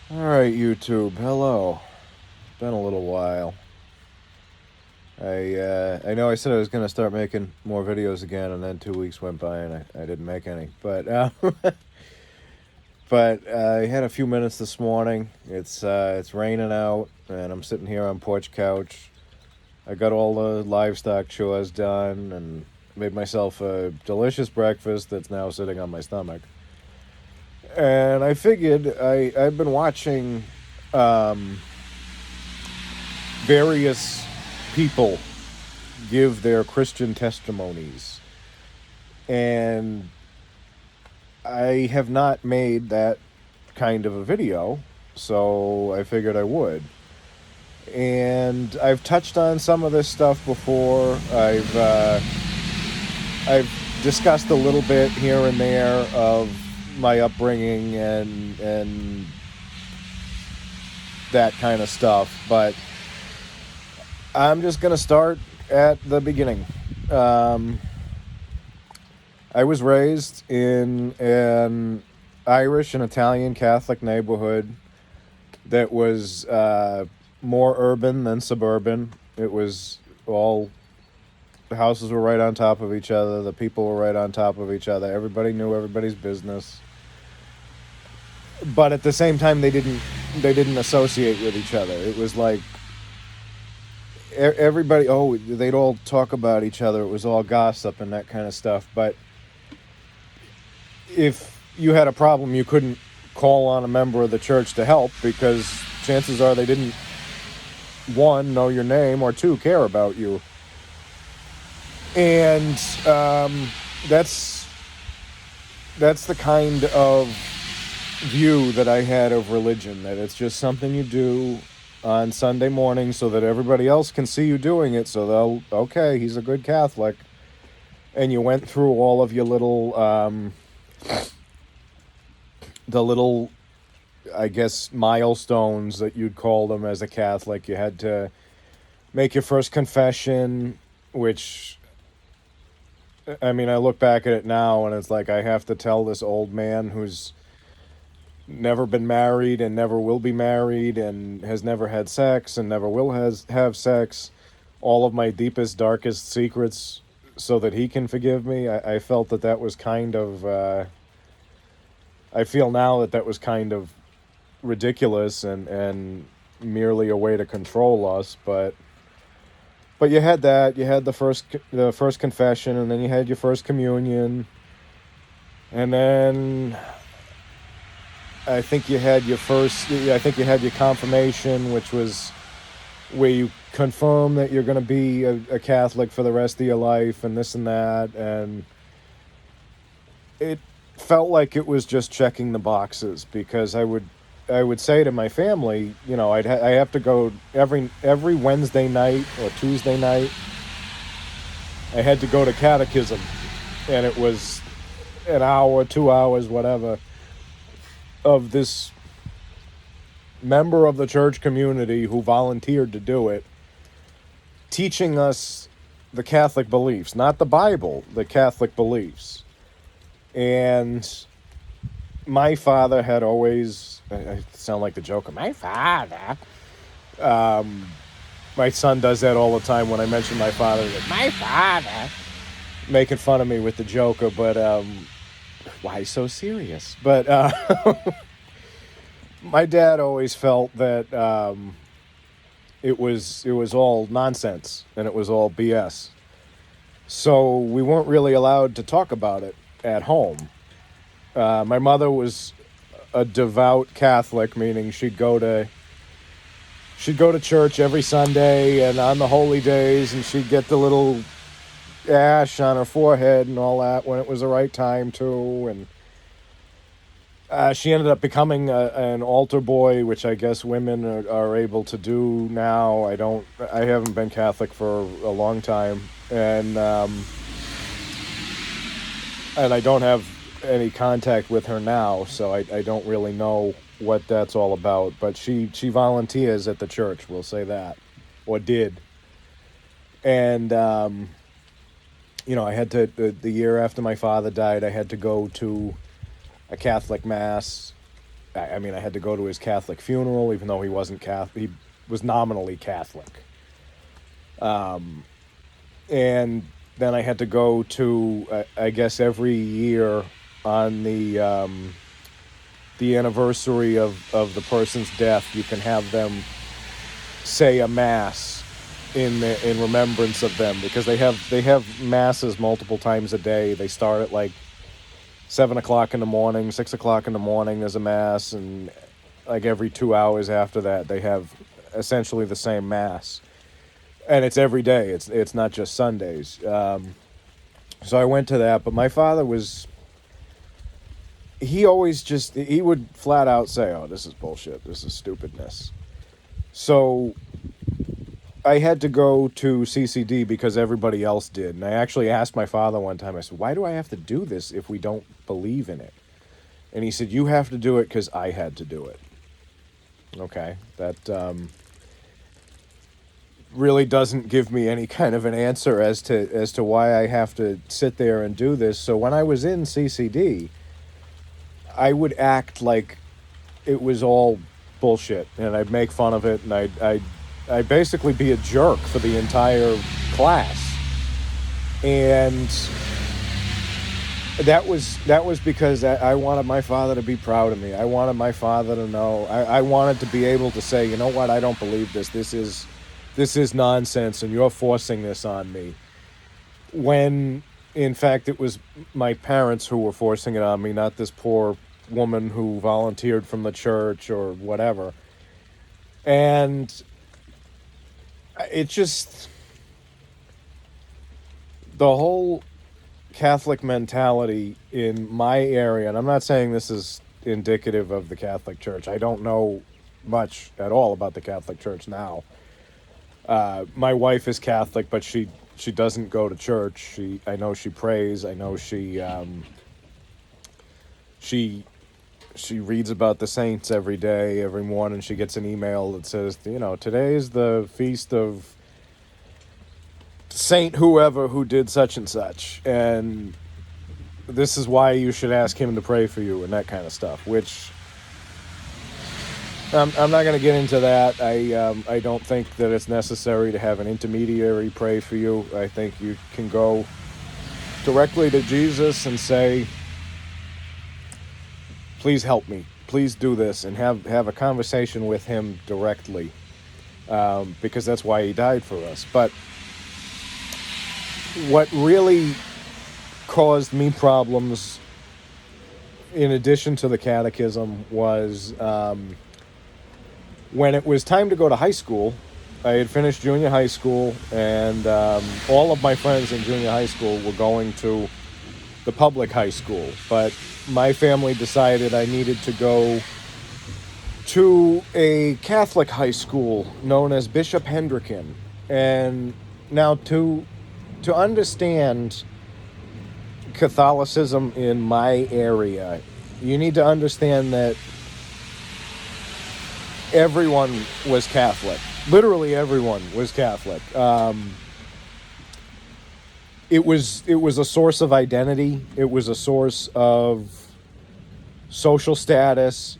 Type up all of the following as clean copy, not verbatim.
Alright, YouTube, hello. It's been a little while. I know I said I was going to start making more videos again, and then 2 weeks went by and I didn't make any. But I had a few minutes this morning. It's raining out, and I'm sitting here on porch couch. I got all the livestock chores done and made myself a delicious breakfast that's now sitting on my stomach. And I figured I've been watching various people give their Christian testimonies. And I have not made that kind of a video, so I figured I would. And I've touched on some of this stuff before. I've discussed a little bit here and there of my upbringing and that kind of stuff, but I'm just going to start at the beginning. I was raised in an Irish and Italian Catholic neighborhood that was more urban than suburban. It was all, the houses were right on top of each other. The people were right on top of each other. Everybody knew everybody's business. But at the same time, they didn't associate with each other. It was like everybody, they'd all talk about each other. It was all gossip and that kind of stuff. But if you had a problem, you couldn't call on a member of the church to help, because chances are they didn't, one, know your name, or two, care about you. And that's the kind of view that I had of religion, that it's just something you do on Sunday morning so that everybody else can see you doing it, so they'll, okay, he's a good Catholic. And you went through all of your little I guess, milestones that you'd call them as a Catholic. You had to make your first confession, which, I mean, I look back at it now and it's like I have to tell this old man who's never been married and never will be married and has never had sex and never will have sex all of my deepest, darkest secrets so that he can forgive me. I felt that was kind of, I feel now that was kind of ridiculous and merely a way to control us. But you had that. You had the first confession, and then you had your first communion, and then I think you had your confirmation, which was where you confirm that you're going to be a Catholic for the rest of your life, and this and that. And it felt like it was just checking the boxes, because I would say to my family, I have to go every Wednesday night or Tuesday night. I had to go to catechism, and it was an hour, 2 hours, whatever, of this member of the church community who volunteered to do it, teaching us the Catholic beliefs, not the Bible, the Catholic beliefs. And my father had always, I sound like the Joker, my father. My son does that all the time when I mention my father, like, my father, making fun of me with the Joker. But why so serious? But my dad always felt that it was all nonsense and it was all BS. So we weren't really allowed to talk about it at home. My mother was a devout Catholic, meaning she'd go to church every Sunday and on the holy days, and she'd get the little ash on her forehead and all that when it was the right time to. And she ended up becoming an altar boy, which I guess women are able to do now. I haven't been Catholic for a long time, and I don't have any contact with her now, so I don't really know what that's all about. But she volunteers at the church, we'll say that, or did. And I had to, the year after my father died, I had to go to a Catholic mass I mean, I had to go to his Catholic funeral, even though he wasn't Catholic. He was nominally Catholic. And then I had to go to, I guess, every year on the anniversary of the person's death, you can have them say a mass in remembrance of them, because they have masses multiple times a day. They start at like 7 o'clock in the morning, 6 o'clock in the morning. There's a mass, and like every 2 hours after that, they have essentially the same mass, and it's every day. It's not just Sundays. So I went to that, but my father was. He would flat out say, "Oh, this is bullshit. This is stupidness." So I had to go to CCD because everybody else did. And I actually asked my father one time, I said, "Why do I have to do this if we don't believe in it?" And he said, "You have to do it because I had to do it." Okay, that really doesn't give me any kind of an answer as to why I have to sit there and do this. So when I was in CCD, I would act like it was all bullshit, and I'd make fun of it, and I'd basically be a jerk for the entire class. And that was because I wanted my father to be proud of me. I wanted my father to know. I wanted to be able to say, "You know what? I don't believe this. This is nonsense, and you're forcing this on me." When, in fact, it was my parents who were forcing it on me, not this poor woman who volunteered from the church or whatever. And it just, the whole Catholic mentality in my area, and I'm not saying this is indicative of the Catholic Church. I don't know much at all about the Catholic Church now. My wife is Catholic, but she doesn't go to church. I know she prays. I know she reads about the saints every day. Every morning she gets an email that says, "Today's the feast of Saint whoever who did such and such, and this is why you should ask him to pray for you," and that kind of stuff, which I'm not going to get into that. I don't think that it's necessary to have an intermediary pray for you. I think you can go directly to Jesus and say, "Please help me. Please do this," and have a conversation with him directly, because that's why he died for us. But what really caused me problems, in addition to the catechism, was when it was time to go to high school. I had finished junior high school, and all of my friends in junior high school were going to the public high school, but my family decided I needed to go to a Catholic high school known as Bishop Hendricken. And now to understand Catholicism in my area, you need to understand that everyone was Catholic. Literally everyone was Catholic. It was a source of identity. It was a source of social status.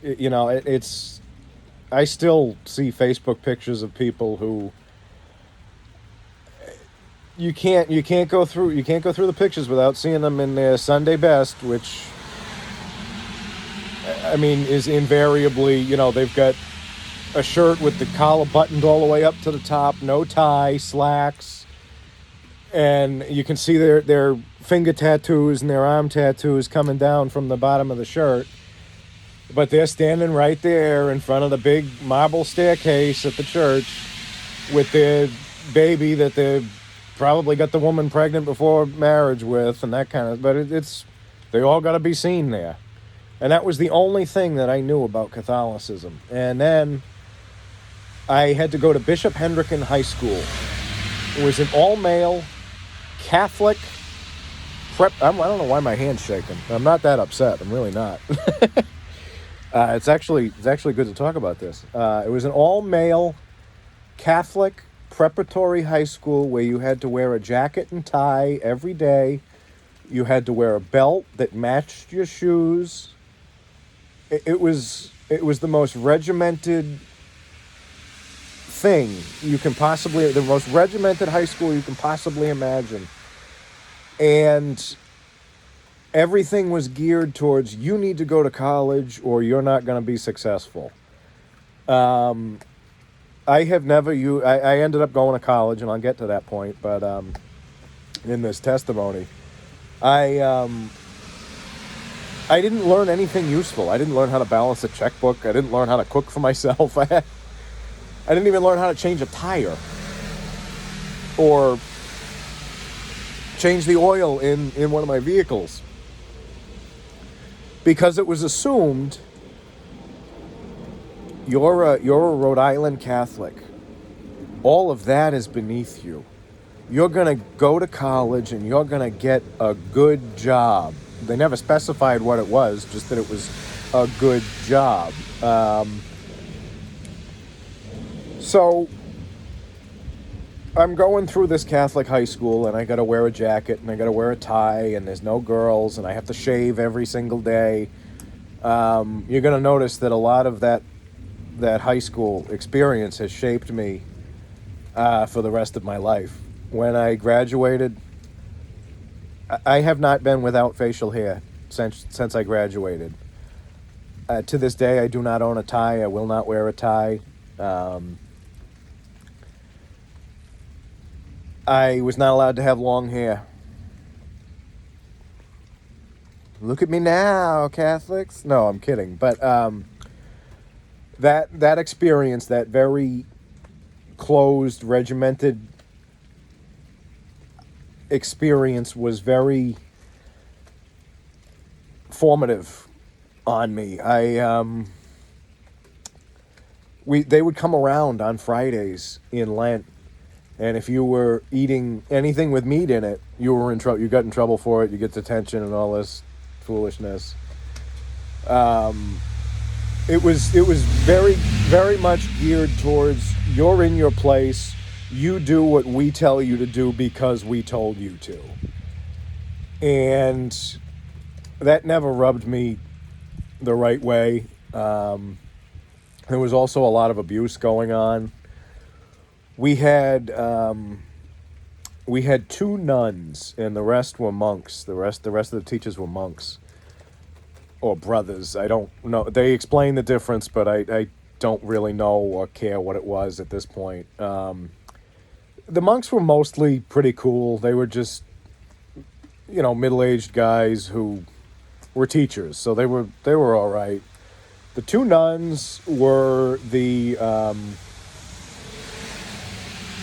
I still see Facebook pictures of people who you can't go through the pictures without seeing them in their Sunday best, which, I mean, is invariably, they've got a shirt with the collar buttoned all the way up to the top, no tie, slacks, and you can see their finger tattoos and their arm tattoos coming down from the bottom of the shirt. But they're standing right there in front of the big marble staircase at the church with their baby that they probably got the woman pregnant before marriage with, and that kind of. But they all got to be seen there, and that was the only thing that I knew about Catholicism. And then I had to go to Bishop Hendricken High School. It was an all-male Catholic prep. I don't know why my hand's shaking. I'm not that upset. I'm really not. It's actually good to talk about this. It was an all-male Catholic preparatory high school where you had to wear a jacket and tie every day. You had to wear a belt that matched your shoes. It was It was the most regimented thing you can possibly, the most regimented high school you can possibly imagine. And everything was geared towards you need to go to college or you're not going to be successful. I have never, I ended up going to college, and I'll get to that point, but in this testimony, I didn't learn anything useful. I didn't learn how to balance a checkbook. I didn't learn how to cook for myself. I didn't even learn how to change a tire or change the oil in one of my vehicles, because it was assumed you're a Rhode Island Catholic. All of that is beneath you. You're going to go to college and you're going to get a good job. They never specified what it was, just that it was a good job. So I'm going through this Catholic high school, and I got to wear a jacket, and I got to wear a tie, and there's no girls, and I have to shave every single day. You're going to notice that a lot of that high school experience has shaped me for the rest of my life. When I graduated, I have not been without facial hair since I graduated. To this day, I do not own a tie. I will not wear a tie. I was not allowed to have long hair. Look at me now, Catholics. No, I'm kidding. But that experience, that very closed, regimented experience, was very formative on me. They would come around on Fridays in Lent, and if you were eating anything with meat in it, you were in trouble. You got in trouble for it. You get detention and all this foolishness. It was very, very much geared towards you're in your place. You do what we tell you to do because we told you to. And that never rubbed me the right way. There was also a lot of abuse going on. We had 2 nuns, and the rest were monks. The rest of the teachers were monks or brothers. I don't know. They explained the difference, but I don't really know or care what it was at this point. The monks were mostly pretty cool. They were just, middle-aged guys who were teachers, so they were all right. The 2 nuns were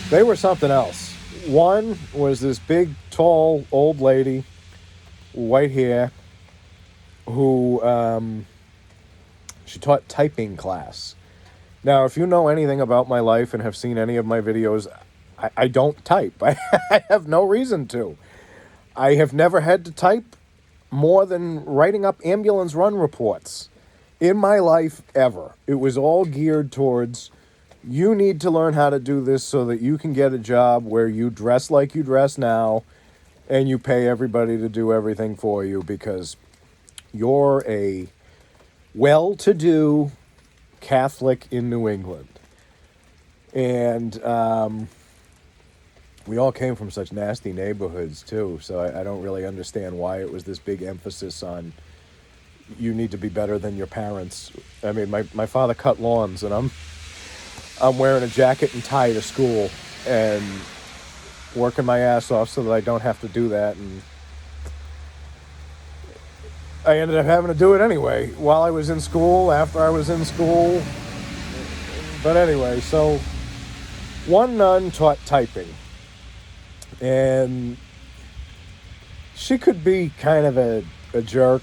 they were something else. One was this big, tall, old lady, white hair, who she taught typing class. Now, if you know anything about my life and have seen any of my videos, I don't type. I have no reason to. I have never had to type more than writing up ambulance run reports in my life ever. It was all geared towards, you need to learn how to do this so that you can get a job where you dress like you dress now and you pay everybody to do everything for you because you're a well-to-do Catholic in New England. And we all came from such nasty neighborhoods, too, so I don't really understand why it was this big emphasis on you need to be better than your parents. I mean, my father cut lawns, and I'm wearing a jacket and tie to school and working my ass off so that I don't have to do that. And I ended up having to do it anyway while I was in school, after I was in school. But anyway, so one nun taught typing. And she could be kind of a jerk.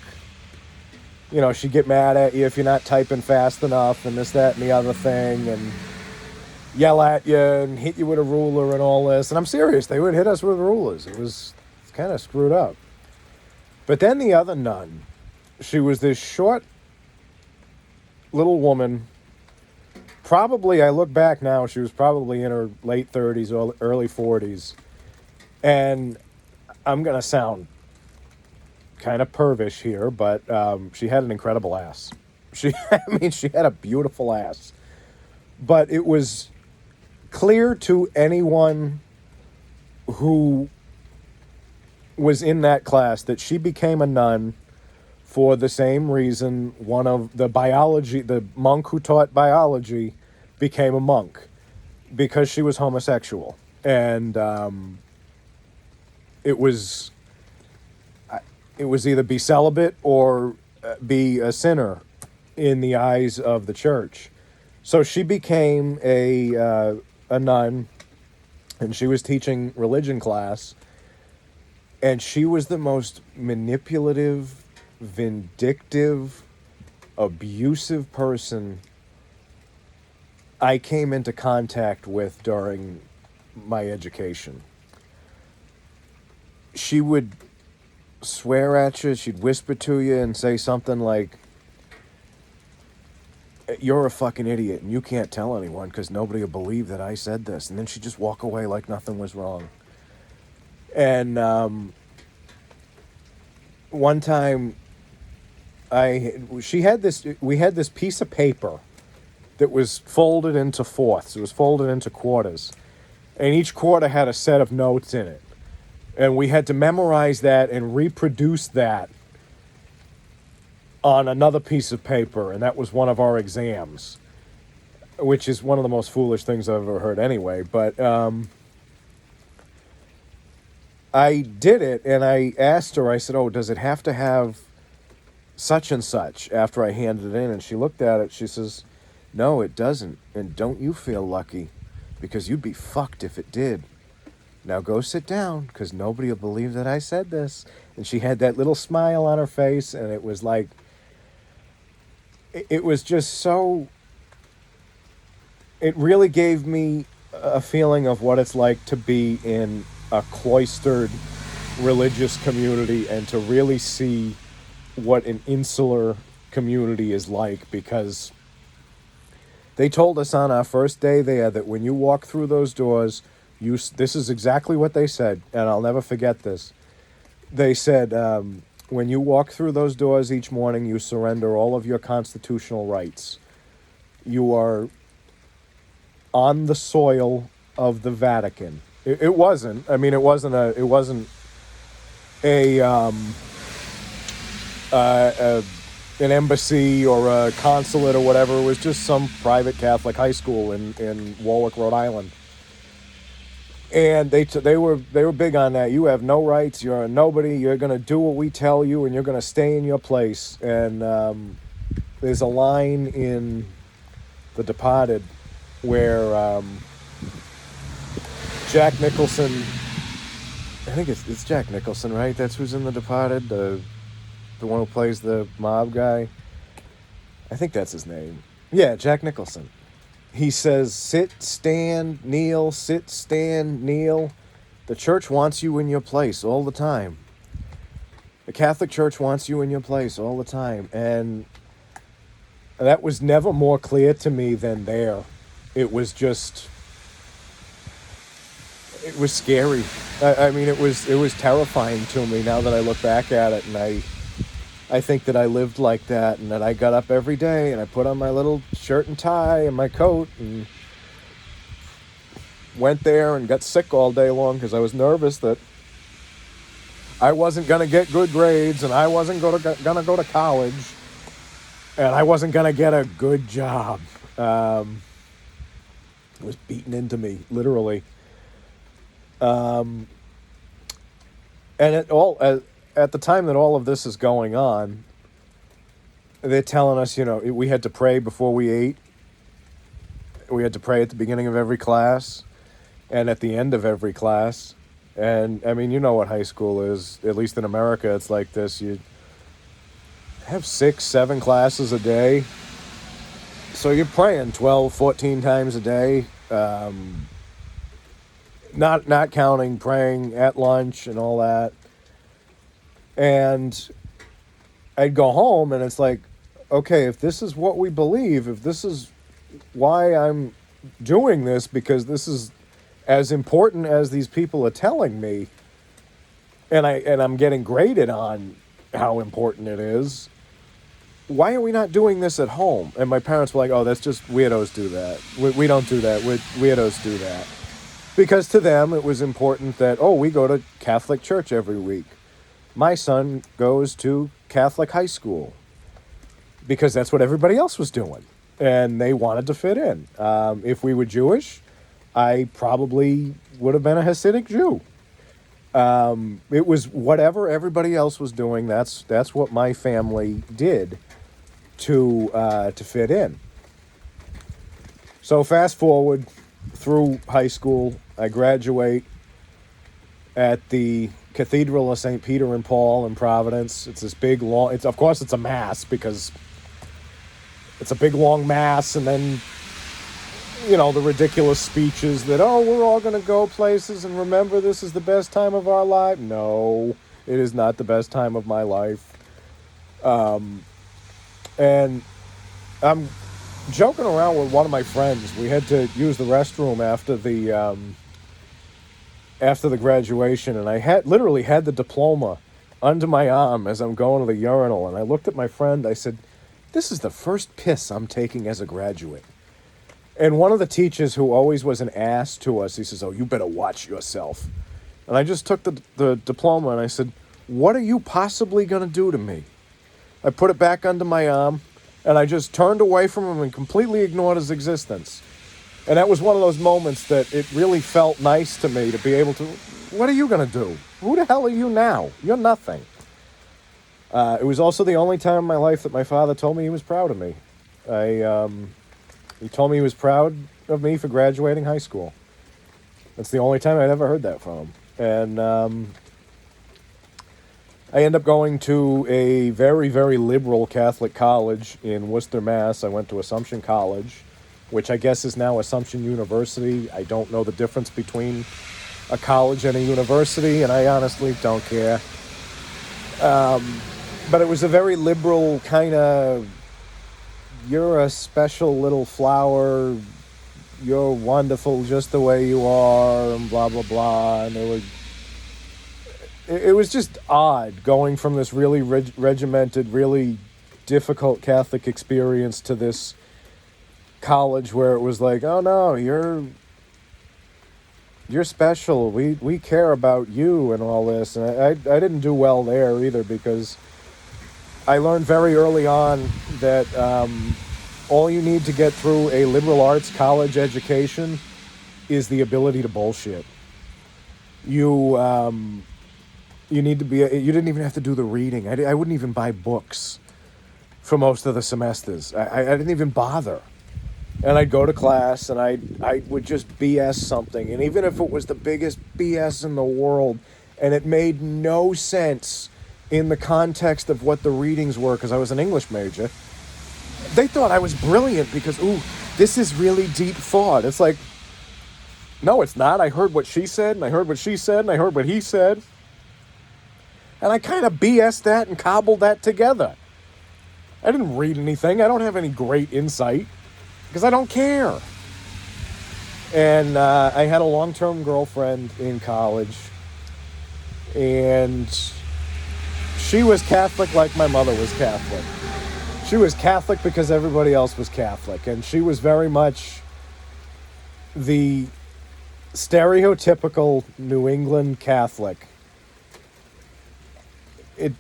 She'd get mad at you if you're not typing fast enough and this, that, and the other thing, and yell at you and hit you with a ruler and all this. And I'm serious, they would hit us with rulers. It's kind of screwed up. But then the other nun, she was this short little woman. Probably, I look back now, she was probably in her late 30s or early 40s. And I'm going to sound kind of pervish here, but she had an incredible ass. I mean, she had a beautiful ass. But it was clear to anyone who was in that class that she became a nun for the same reason one of the monk who taught biology became a monk, because she was homosexual. And it was either be celibate or be a sinner in the eyes of the church. So she became a nun, and she was teaching religion class, and she was the most manipulative, vindictive, abusive person I came into contact with during my education. She would swear at you, she'd whisper to you and say something like, "You're a fucking idiot and you can't tell anyone because nobody will believe that I said this." And then she'd just walk away like nothing was wrong. And one time we had this piece of paper that was folded into fourths. It was folded into quarters. And each quarter had a set of notes in it. And we had to memorize that and reproduce that on another piece of paper. And that was one of our exams, which is one of the most foolish things I've ever heard anyway. But I did it, and I asked her, I said, "Oh, does it have to have such and such?" after I handed it in. And she looked at it. She says, "No, it doesn't. And don't you feel lucky, because you'd be fucked if it did. Now go sit down, because nobody will believe that I said this." And she had that little smile on her face, and it was like, it was just so, it really gave me a feeling of what it's like to be in a cloistered religious community and to really see what an insular community is like, because they told us on our first day there that when you walk through those doors, this is exactly what they said, and I'll never forget this. They said, when you walk through those doors each morning, you surrender all of your constitutional rights. You are on the soil of the Vatican. It wasn't. I mean, it wasn't an embassy or a consulate or whatever. It was just some private Catholic high school in Warwick, Rhode Island. And they were big on that. You have no rights. You're a nobody. You're going to do what we tell you, and you're going to stay in your place. And there's a line in The Departed where Jack Nicholson, I think it's Jack Nicholson, right? That's who's in The Departed, the one who plays the mob guy. I think that's his name. Yeah, Jack Nicholson. He says, "Sit, stand, kneel, sit, stand, kneel. The church wants you in your place all the time. The Catholic Church wants you in your place all the time." And that was never more clear to me than there. It was scary. I mean, it was terrifying to me now that I look back at it, and I think that I lived like that, and that I got up every day and I put on my little shirt and tie and my coat and went there and got sick all day long because I was nervous that I wasn't going to get good grades, and I wasn't going to go to college, and I wasn't going to get a good job. It was beaten into me, literally. And at the time that all of this is going on, they're telling us, we had to pray before we ate. We had to pray at the beginning of every class and at the end of every class. And, I mean, you know what high school is. At least in America, it's like this. You have 6, 7 classes a day. So you're praying 12, 14 times a day. Not counting praying at lunch and all that. And I'd go home, and it's like, okay, if this is what we believe, if this is why I'm doing this, because this is as important as these people are telling me, and I'm getting graded on how important it is, why are we not doing this at home? And my parents were like, oh, that's just weirdos do that. We don't do that. Weirdos do that. Because to them, it was important that, oh, we go to Catholic church every week. My son goes to Catholic high school because that's what everybody else was doing. And they wanted to fit in. If we were Jewish, I probably would have been a Hasidic Jew. It was whatever everybody else was doing. That's what my family did to fit in. So fast forward through high school, I graduate at the Cathedral of St. Peter and Paul in Providence. It's this big long. It's, of course, it's a mass because it's a big long mass, and then the ridiculous speeches that, oh, we're all going to go places and remember this is the best time of our life. No, it is not the best time of my life. And I'm joking around with one of my friends. We had to use the restroom after the graduation, and I literally had the diploma under my arm as I'm going to the urinal, and I looked at my friend. I said, this is the first piss I'm taking as a graduate. And one of the teachers, who always was an ass to us, he says, oh, you better watch yourself. And I just took the diploma and I said, what are you possibly going to do to me? I put it back under my arm and I just turned away from him and completely ignored his existence. And that was one of those moments that it really felt nice to me to be able to, what are you going to do? Who the hell are you now? You're nothing. It was also the only time in my life that my father told me he was proud of me. He told me he was proud of me for graduating high school. That's the only time I'd ever heard that from him. And I ended up going to a very, very liberal Catholic college in Worcester, Mass. I went to Assumption College, which I guess is now Assumption University. I don't know the difference between a college and a university, and I honestly don't care. But it was a very liberal kind of, you're a special little flower, you're wonderful just the way you are, and blah, blah, blah. And it was just odd going from this really regimented, really difficult Catholic experience to this college where it was like, oh no, you're special, we care about you and all this. And I didn't do well there either, because I learned very early on that all you need to get through a liberal arts college education is the ability to bullshit. You need to be, you didn't even have to do the reading. I wouldn't even buy books for most of the semesters. I didn't even bother. And I'd go to class and I would just BS something. And even if it was the biggest BS in the world and it made no sense in the context of what the readings were, because I was an English major, they thought I was brilliant because, ooh, this is really deep thought. It's like, no, it's not. I heard what she said, and I heard what she said, and I heard what he said. And I kind of BS'd that and cobbled that together. I didn't read anything. I don't have any great insight because I don't care. And I had a long-term girlfriend in college, and she was Catholic like my mother was Catholic. She was Catholic because everybody else was Catholic, and she was very much the stereotypical New England Catholic. You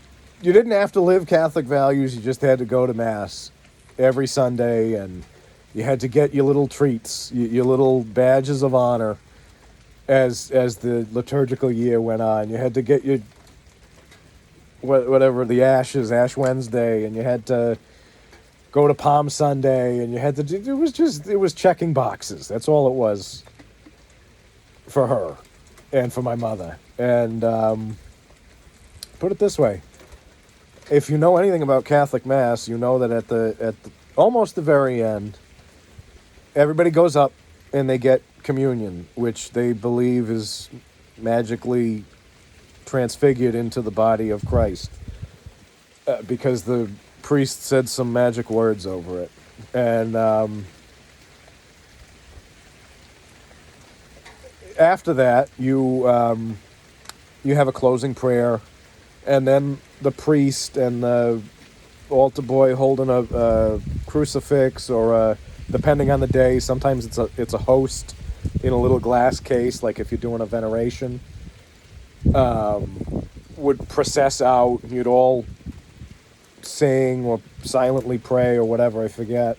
didn't have to live Catholic values, you just had to go to Mass every Sunday, and you had to get your little treats, your little badges of honor as the liturgical year went on. You had to get your whatever, the ashes, Ash Wednesday, and you had to go to Palm Sunday, and you had to do, it was checking boxes. That's all it was for her and for my mother. And put it this way, if you know anything about Catholic Mass, you know that at the almost the very end, everybody goes up and they get communion, which they believe is magically transfigured into the body of Christ, because the priest said some magic words over it. And after that, you have a closing prayer, and then the priest and the altar boy holding a crucifix, or depending on the day, sometimes it's a host in a little glass case, like if you're doing a veneration, would process out, and you'd all sing or silently pray or whatever, I forget.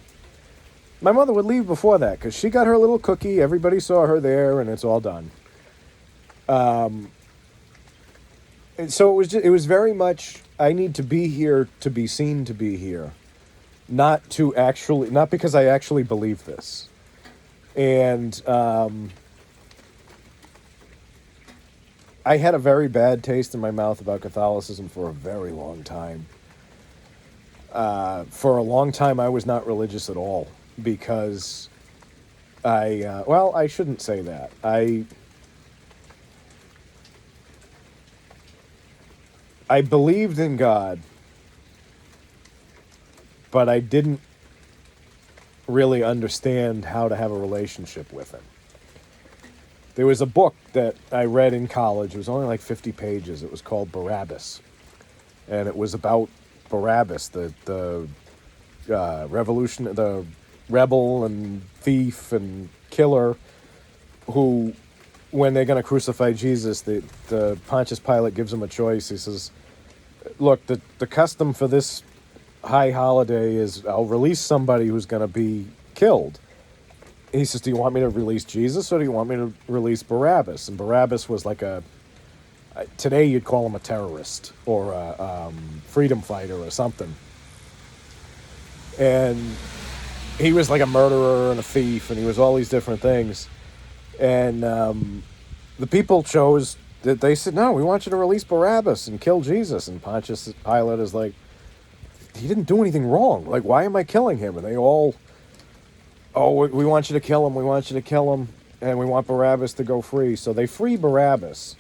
My mother would leave before that because she got her little cookie, everybody saw her there, and it's all done. And so it was very much, I need to be here to be seen to be here, not because I actually believe this. And I had a very bad taste in my mouth about Catholicism for a very long time. For a long time, I was not religious at all because I shouldn't say that. I believed in God, but I didn't really understand how to have a relationship with him. There was a book that I read in college. It was only like 50 pages. It was called Barabbas. And it was about Barabbas, the rebel and thief and killer who, when they're going to crucify Jesus, the Pontius Pilate gives him a choice. He says, look, the custom for this high holiday is I'll release somebody who's going to be killed. He says, do you want me to release Jesus or do you want me to release Barabbas? And Barabbas was like today you'd call him a terrorist or a freedom fighter or something. And he was like a murderer and a thief, and he was all these different things. And the people chose that. They said, no, we want you to release Barabbas and kill Jesus. And Pontius Pilate is like, he didn't do anything wrong. Like, why am I killing him? And they all, we want you to kill him. We want you to kill him. And we want Barabbas to go free. So they free Barabbas.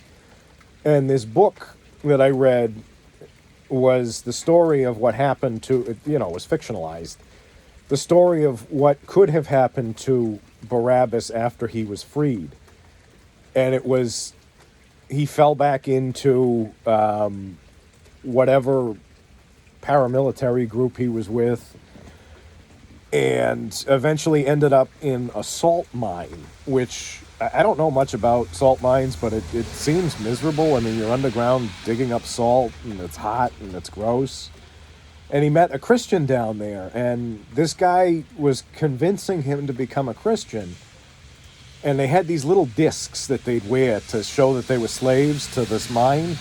And this book that I read was the story of what happened to, it was fictionalized. The story of what could have happened to Barabbas after he was freed. And it was, he fell back into whatever paramilitary group he was with, and eventually ended up in a salt mine, which I don't know much about salt mines, but it seems miserable. I mean, you're underground digging up salt, and it's hot, and it's gross. And he met a Christian down there, and this guy was convincing him to become a Christian. And they had these little discs that they'd wear to show that they were slaves to this mine.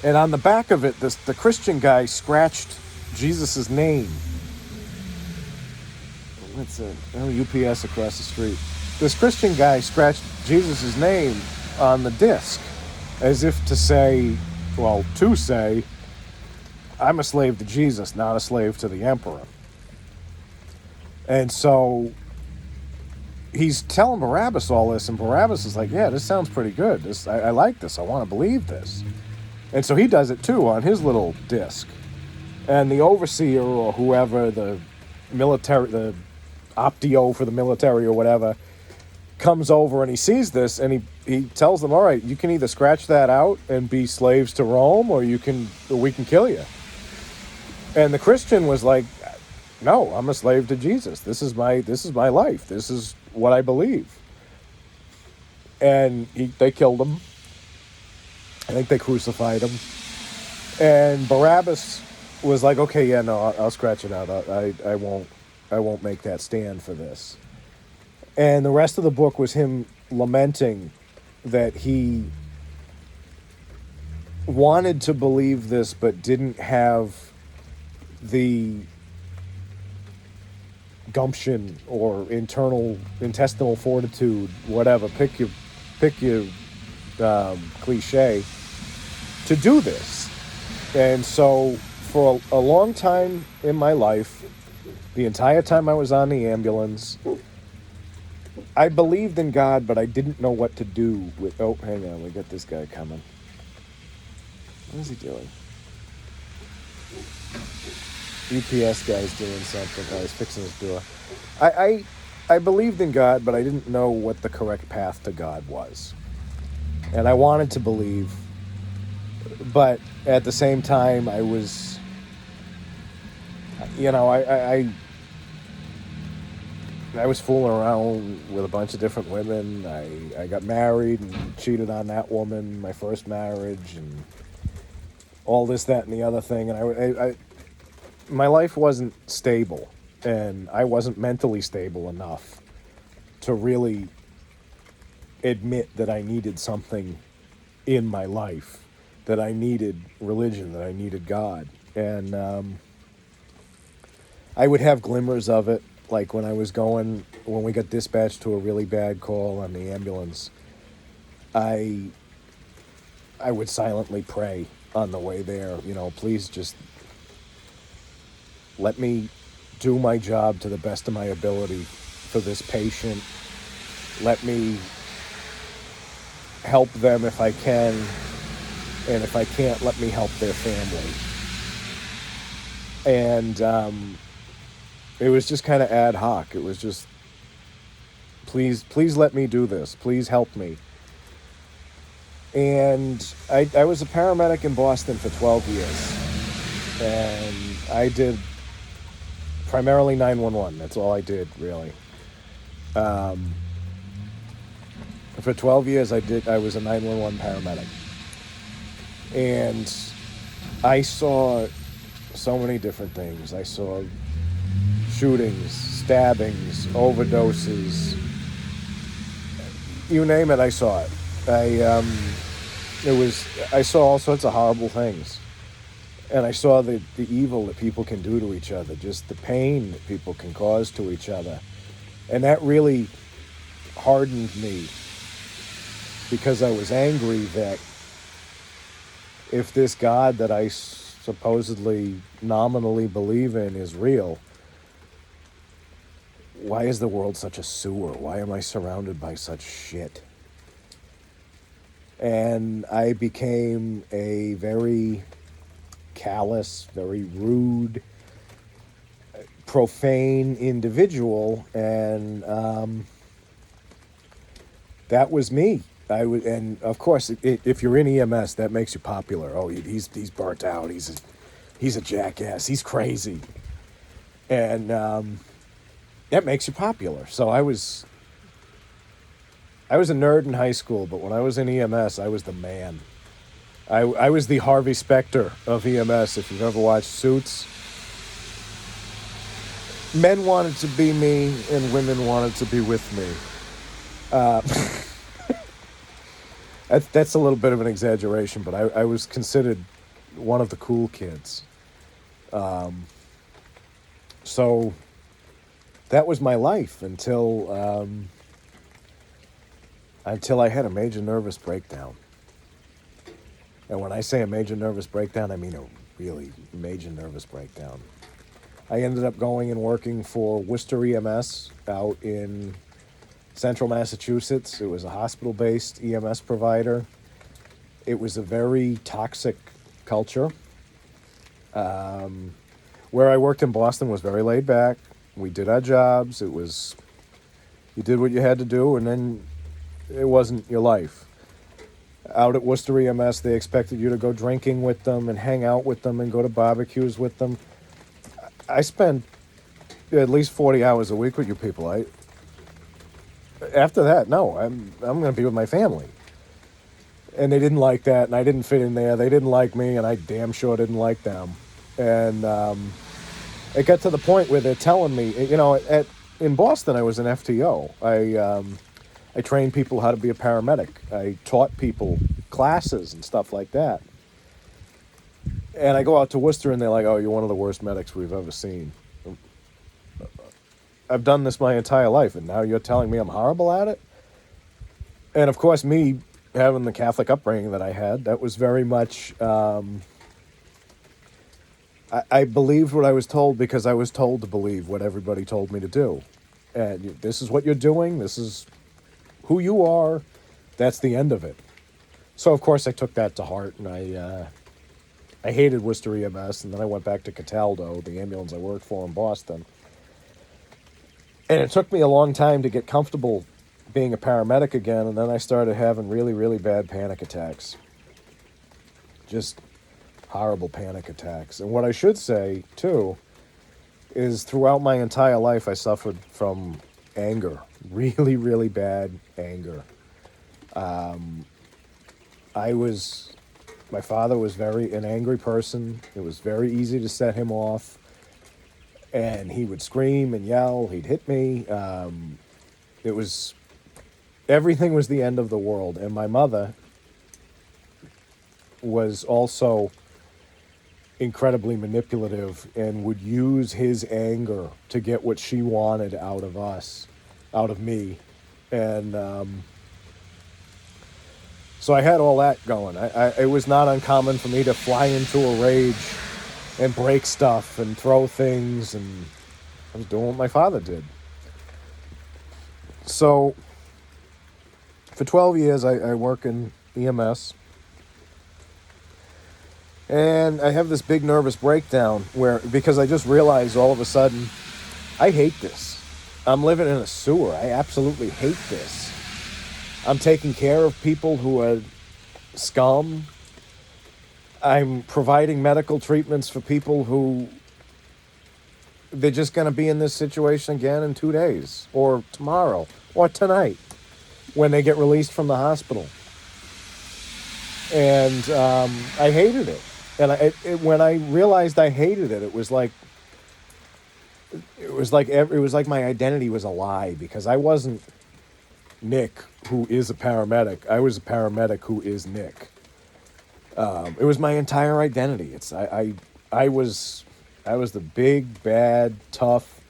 And on the back of it, the Christian guy scratched Jesus' name. What's it? UPS across the street. This Christian guy scratched Jesus' name on the disc, as if to say, I'm a slave to Jesus, not a slave to the emperor. And so he's telling Barabbas all this, and Barabbas is like, yeah, this sounds pretty good. I like this. I want to believe this. And so he does it too on his little disc. And the overseer or whoever, the military, the optio for the military or whatever, comes over and he sees this, and he tells them, all right, you can either scratch that out and be slaves to Rome, or we can kill you. And the Christian was like, no, I'm a slave to Jesus. This is my life. This is what I believe. And they killed him. I think they crucified him. And Barabbas was like, okay, yeah, no, I'll scratch it out. I won't make that stand for this. And the rest of the book was him lamenting that he wanted to believe this, but didn't have the gumption or intestinal fortitude, whatever, pick your cliche, to do this. And so for a long time in my life, the entire time I was on the ambulance, I believed in God, but I didn't know what to do with... Oh, hang on, we got this guy coming. What is he doing? UPS guy's doing something. Oh, he's fixing his door. I believed in God, but I didn't know what the correct path to God was. And I wanted to believe, but at the same time, I was you know, I was fooling around with a bunch of different women. I got married and cheated on that woman, my first marriage, and all this, that, and the other thing. And my life wasn't stable, and I wasn't mentally stable enough to really admit that I needed something in my life, that I needed religion, that I needed God. And I would have glimmers of it, like when we got dispatched to a really bad call on the ambulance, I would silently pray on the way there, please just let me do my job to the best of my ability for this patient. Let me help them if I can, and if I can't, let me help their family. And it was just kind of ad hoc. It was just, please let me do this. Please help me. And I was a paramedic in Boston for 12 years. And I did primarily 911. That's all I did, really. For 12 years, I was a 911 paramedic. And I saw so many different things. I saw shootings, stabbings, overdoses. You name it, I saw it. I saw all sorts of horrible things. And I saw the evil that people can do to each other, just the pain that people can cause to each other. And that really hardened me, because I was angry that if this God that I supposedly nominally believe in is real, why is the world such a sewer? Why am I surrounded by such shit? And I became a very callous, very rude, profane individual, and that was me. And of course, if you're in EMS, that makes you popular. Oh, he's burnt out. He's a jackass. He's crazy, and that makes you popular. So I was a nerd in high school, but when I was in EMS, I was the man. I was the Harvey Specter of EMS. If you've ever watched Suits, men wanted to be me, and women wanted to be with me. That's a little bit of an exaggeration, but I was considered one of the cool kids. So that was my life until I had a major nervous breakdown. And when I say a major nervous breakdown, I mean a really major nervous breakdown. I ended up going and working for Worcester EMS out in Central Massachusetts. It was a hospital-based EMS provider. It was a very toxic culture. Where I worked in Boston was very laid back. We did our jobs. You did what you had to do, and then it wasn't your life. Out at Worcester EMS, they expected you to go drinking with them and hang out with them and go to barbecues with them. I spent at least 40 hours a week with you people. After that, no, I'm going to be with my family. And they didn't like that, and I didn't fit in there. They didn't like me, and I damn sure didn't like them. And it got to the point where they're telling me, in Boston, I was an FTO. I trained people how to be a paramedic. I taught people classes and stuff like that. And I go out to Worcester, and they're like, oh, you're one of the worst medics we've ever seen. I've done this my entire life, and now you're telling me I'm horrible at it? And of course, me having the Catholic upbringing that I had, that was very much, I believed what I was told because I was told to believe what everybody told me to do. And this is what you're doing, this is who you are, that's the end of it. So of course I took that to heart, and I hated Worcester EMS, and then I went back to Cataldo, the ambulance I worked for in Boston. And it took me a long time to get comfortable being a paramedic again, and then I started having really, really bad panic attacks. Just horrible panic attacks. And what I should say, too, is throughout my entire life I suffered from anger, really, really bad anger. I was, my father was an angry person. It was very easy to set him off, and he would scream and yell. He'd hit me. It was, everything was the end of the world. And my mother was also incredibly manipulative and would use his anger to get what she wanted out of us, out of me. And so I had all that going. It was not uncommon for me to fly into a rage and break stuff and throw things, and I was doing what my father did. So for 12 years, I work in EMS. And I have this big nervous breakdown because I just realized all of a sudden, I hate this. I'm living in a sewer. I absolutely hate this. I'm taking care of people who are scum. I'm providing medical treatments for people who they're just going to be in this situation again in 2 days or tomorrow or tonight when they get released from the hospital. And I hated it. And when I realized I hated it, it was like my identity was a lie, because I wasn't Nick, who is a paramedic. I was a paramedic who is Nick. It was my entire identity. I was the big, bad, tough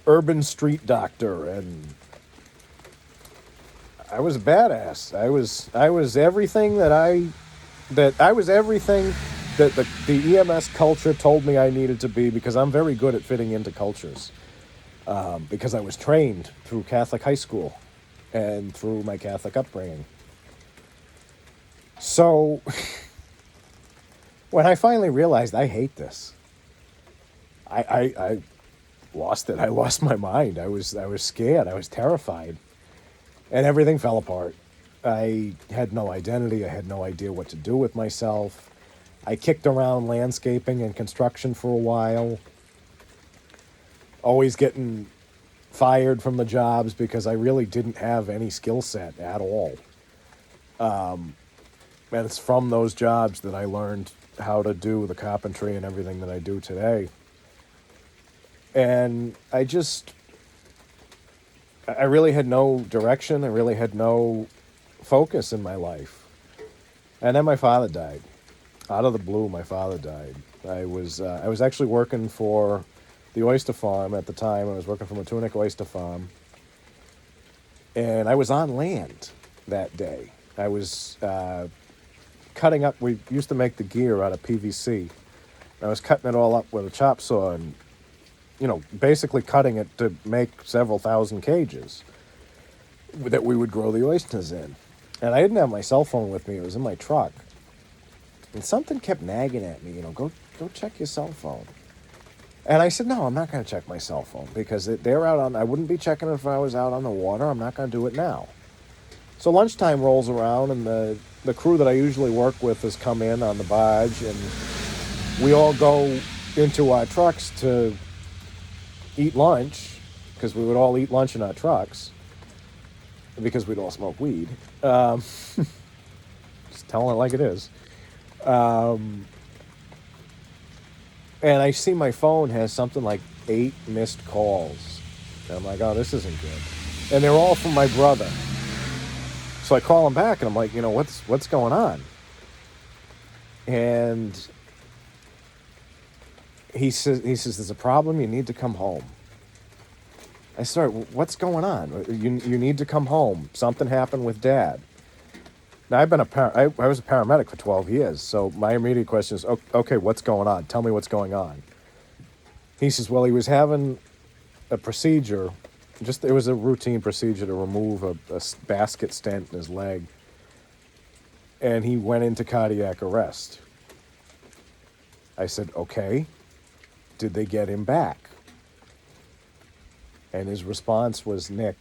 urban street doctor, and I was a badass. I was everything that the EMS culture told me I needed to be, because I'm very good at fitting into cultures. Because I was trained through Catholic high school and through my Catholic upbringing. So when I finally realized I hate this, I lost it. I lost my mind. I was scared. I was terrified. And everything fell apart. I had no identity. I had no idea what to do with myself. I kicked around landscaping and construction for a while, always getting fired from the jobs because I really didn't have any skill set at all. And it's from those jobs that I learned how to do the carpentry and everything that I do today. And I really had no direction. I really had no focus in my life. And then my father died. Out of the blue, my father died. I was actually working for the oyster farm at the time. I was working for Matunic Oyster Farm. And I was on land that day. I was cutting up. We used to make the gear out of PVC. I was cutting it all up with a chop saw and, basically cutting it to make several thousand cages that we would grow the oysters in. And I didn't have my cell phone with me. It was in my truck. And something kept nagging at me, go check your cell phone. And I said, no, I'm not going to check my cell phone, because they're out on, I wouldn't be checking it if I was out on the water. I'm not going to do it now. So lunchtime rolls around, and the crew that I usually work with has come in on the barge, and we all go into our trucks to eat lunch, because we would all eat lunch in our trucks, because we'd all smoke weed. Just telling it like it is. And I see my phone has something like 8 missed calls. And I'm like, oh, this isn't good. And they're all from my brother. So I call him back, and I'm like, what's going on? And he says, there's a problem. You need to come home. I said, what's going on? You need to come home. Something happened with Dad. Now, I was a paramedic for 12 years, so my immediate question is, okay, what's going on? Tell me what's going on. He says, well, he was having a procedure. It was a routine procedure to remove a basket stent in his leg, and he went into cardiac arrest. I said, okay, did they get him back? And his response was, Nick,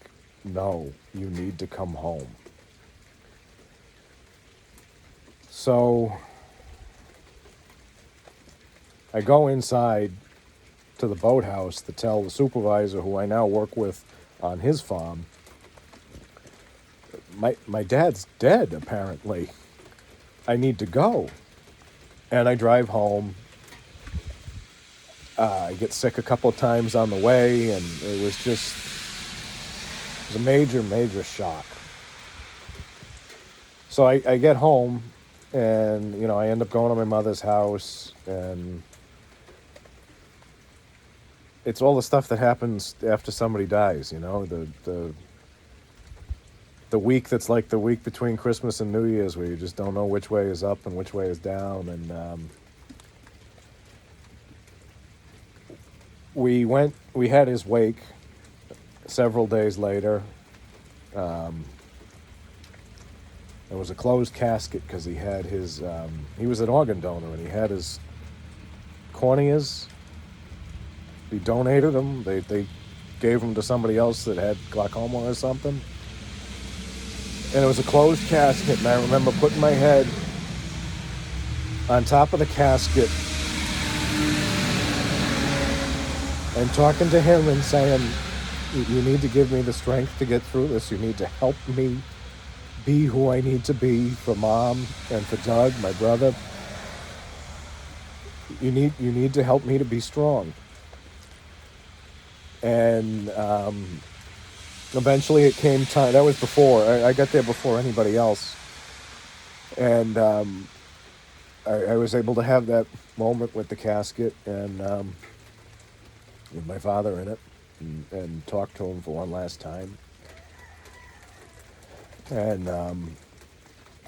no, you need to come home. So I go inside, to the boathouse to tell the supervisor, who I now work with on his farm, my dad's dead, apparently. I need to go. And I drive home. I get sick a couple of times on the way, and it was a major, major shock. So I get home, and, I end up going to my mother's house, and it's all the stuff that happens after somebody dies, the week that's like the week between Christmas and New Year's, where you just don't know which way is up and which way is down. And we had his wake several days later. It was a closed casket because he had his, he was an organ donor, and he had his corneas. He donated them. They gave them to somebody else that had glaucoma or something. And it was a closed casket, and I remember putting my head on top of the casket and talking to him and saying, you need to give me the strength to get through this. You need to help me be who I need to be for Mom and for Doug, my brother. You need to help me to be strong. And eventually it came time. That was before. I got there before anybody else. And I was able to have that moment with the casket and with my father in it, and talk to him for one last time. And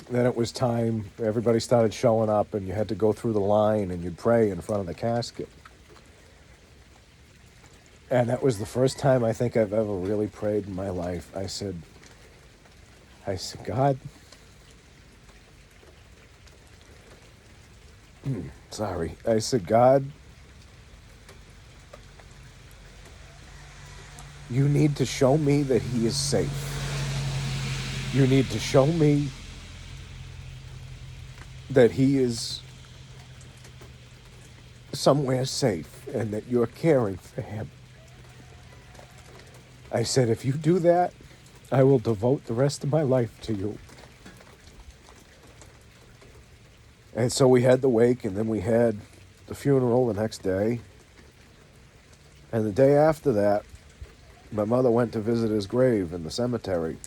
then it was time. Everybody started showing up, and you had to go through the line, and you'd pray in front of the casket. And that was the first time I think I've ever really prayed in my life. I said, God, sorry. I said, God, you need to show me that he is safe. You need to show me that he is somewhere safe and that you're caring for him. I said, if you do that, I will devote the rest of my life to you. And so we had the wake, and then we had the funeral the next day. And the day after that, my mother went to visit his grave in the cemetery,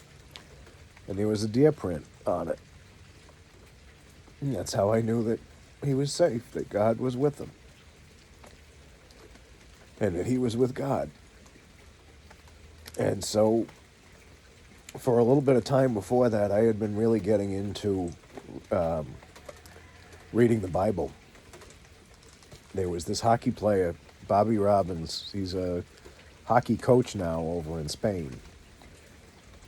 and there was a deer print on it. And that's how I knew that he was safe, that God was with him, and that he was with God. And so, for a little bit of time before that, I had been really getting into reading the Bible. There was this hockey player, Bobby Robbins. He's a hockey coach now over in Spain.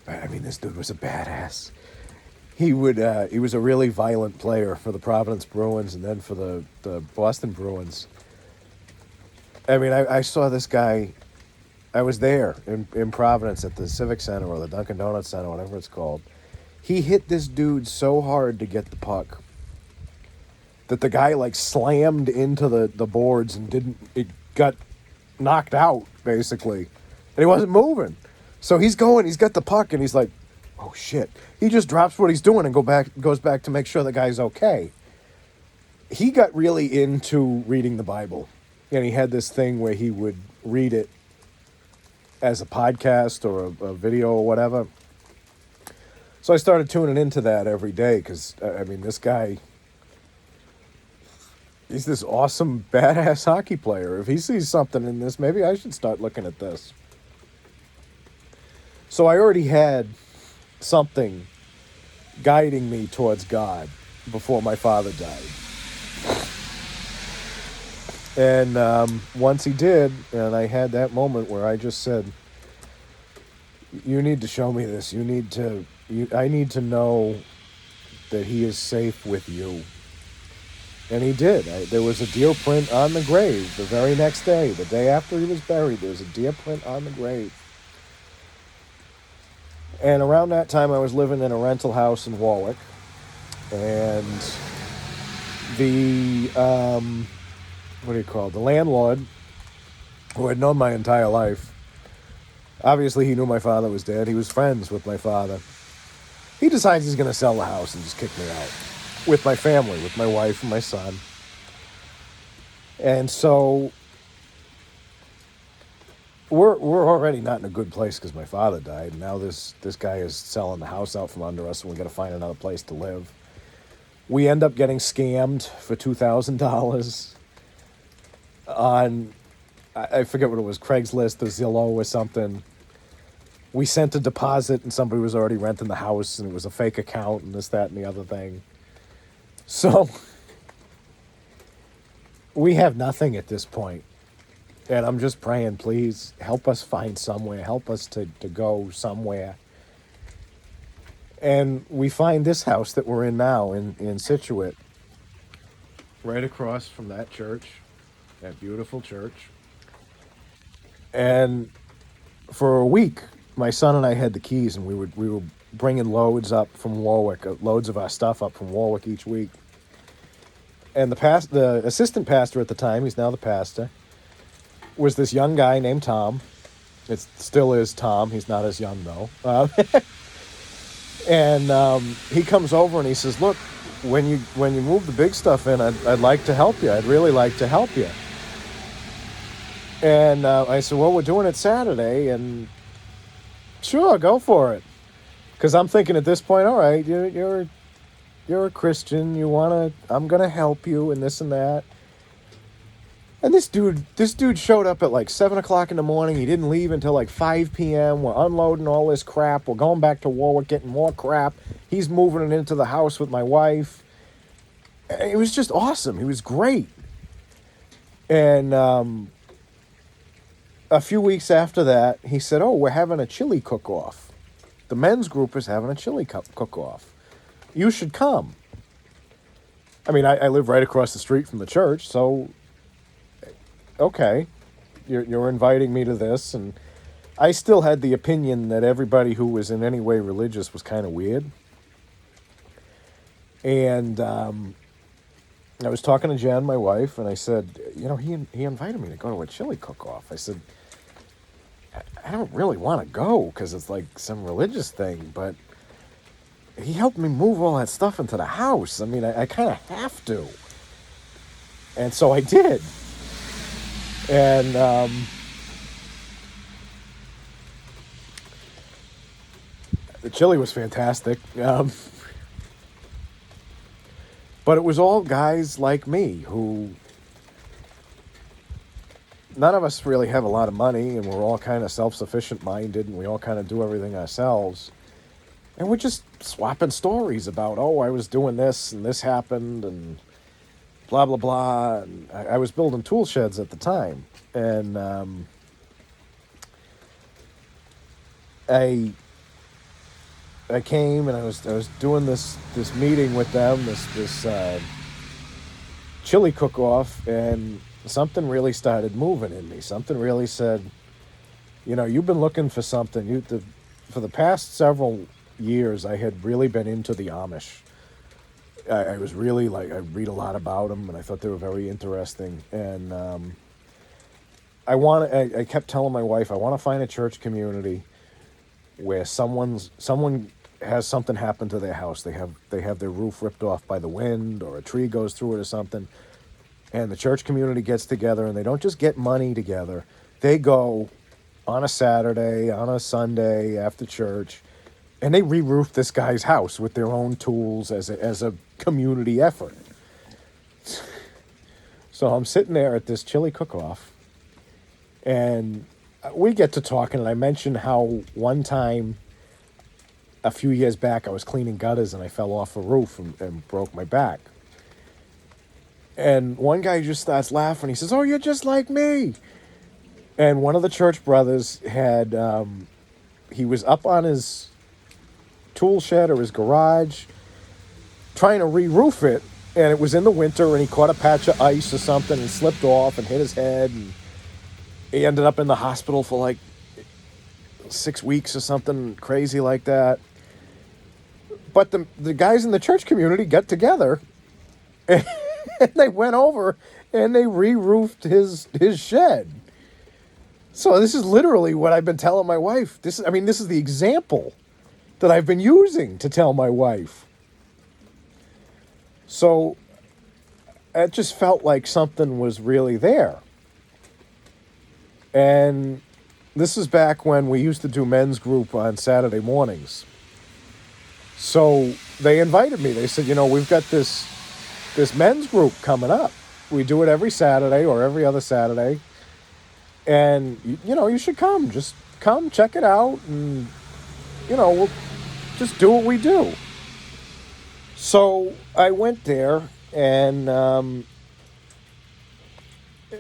I mean, this dude was a badass. He was a really violent player for the Providence Bruins and then for the Boston Bruins. I mean, I saw this guy. I was there in Providence at the Civic Center or the Dunkin' Donuts Center, whatever it's called. He hit this dude so hard to get the puck that the guy slammed into the boards and it got knocked out, basically. And he wasn't moving. So he's got the puck, and he's like, oh shit. He just drops what he's doing and goes back to make sure the guy's okay. He got really into reading the Bible. And he had this thing where he would read it as a podcast or a video or whatever. So I started tuning into that every day because, this guy, he's this awesome, badass hockey player. If he sees something in this, maybe I should start looking at this. So I already had something guiding me towards God before my father died. And once he did, and I had that moment where I just said, you need to show me this. I need to know that he is safe with you. And he did. There was a deer print on the grave the very next day. The day after he was buried, there was a deer print on the grave. And around that time, I was living in a rental house in Warwick. And the, the landlord who I'd known my entire life. Obviously, he knew my father was dead. He was friends with my father. He decides he's going to sell the house and just kick me out with my family, with my wife and my son. And so we're already not in a good place because my father died. And now this guy is selling the house out from under us, and we got to find another place to live. We end up getting scammed for $2,000 on, I forget what it was, Craigslist or Zillow or something. We sent a deposit and somebody was already renting the house and it was a fake account and this, that, and the other thing. So we have nothing at this point. And I'm just praying, please help us find somewhere. Help us to go somewhere. And we find this house that we're in now in Scituate, right across from that church, that beautiful church. And for a week, my son and I had the keys, and we were bringing loads up from Warwick, loads of our stuff up from Warwick each week. And the assistant pastor at the time, he's now the pastor, was this young guy named Tom. It still is Tom. He's not as young though. And he comes over and he says, "Look, when you move the big stuff in, I'd like to help you. I'd really like to help you." And I said, "Well, we're doing it Saturday, and sure, go for it." Because I'm thinking at this point, all right, you're a Christian. I'm gonna help you and this and that. And this dude showed up at like 7 o'clock in the morning. He didn't leave until like 5 p.m. We're unloading all this crap. We're going back to Warwick, getting more crap. He's moving it into the house with my wife. It was just awesome. He was great. And a few weeks after that, he said, "Oh, we're having a chili cook-off. The men's group is having a chili cook-off. You should come." I mean, I live right across the street from the church, so okay, you're inviting me to this. And I still had the opinion that everybody who was in any way religious was kind of weird. And I was talking to Jen, my wife, and I said, he invited me to go to a chili cook-off. I said, I don't really want to go because it's like some religious thing, but he helped me move all that stuff into the house. I mean, I kind of have to. And so I did. And the chili was fantastic. But it was all guys like me who, none of us really have a lot of money, and we're all kind of self-sufficient minded, and we all kind of do everything ourselves. And we're just swapping stories about, oh, I was doing this and this happened and blah, blah, blah. And I was building tool sheds at the time. And I came and I was doing this meeting with them, this chili cook-off, and something really started moving in me. Something really said, you've been looking for something. For the past several years, I had really been into the Amish. I was really I read a lot about them, and I thought they were very interesting. And I kept telling my wife, I want to find a church community where someone has something happen to their house. They have their roof ripped off by the wind, or a tree goes through it or something. And the church community gets together, and they don't just get money together. They go on a Saturday, on a Sunday after church, and they re-roof this guy's house with their own tools as a community effort. So I'm sitting there at this chili cook-off, and we get to talking, and I mentioned how one time a few years back I was cleaning gutters and I fell off a roof and broke my back. And one guy just starts laughing. He says, "Oh, you're just like me." And one of the church brothers had, he was up on his tool shed or his garage trying to re-roof it, and it was in the winter, and he caught a patch of ice or something and slipped off and hit his head, and he ended up in the hospital for like 6 weeks or something crazy like that. But the guys in the church community got together and they went over and they re-roofed his shed. So this is literally what I've been telling my wife. This is the example that I've been using to tell my wife. So it just felt like something was really there. And this is back when we used to do men's group on Saturday mornings. So they invited me. They said, we've got this men's group coming up. We do it every Saturday or every other Saturday. And, you should come. Just come, check it out, and, we'll just do what we do. So I went there, and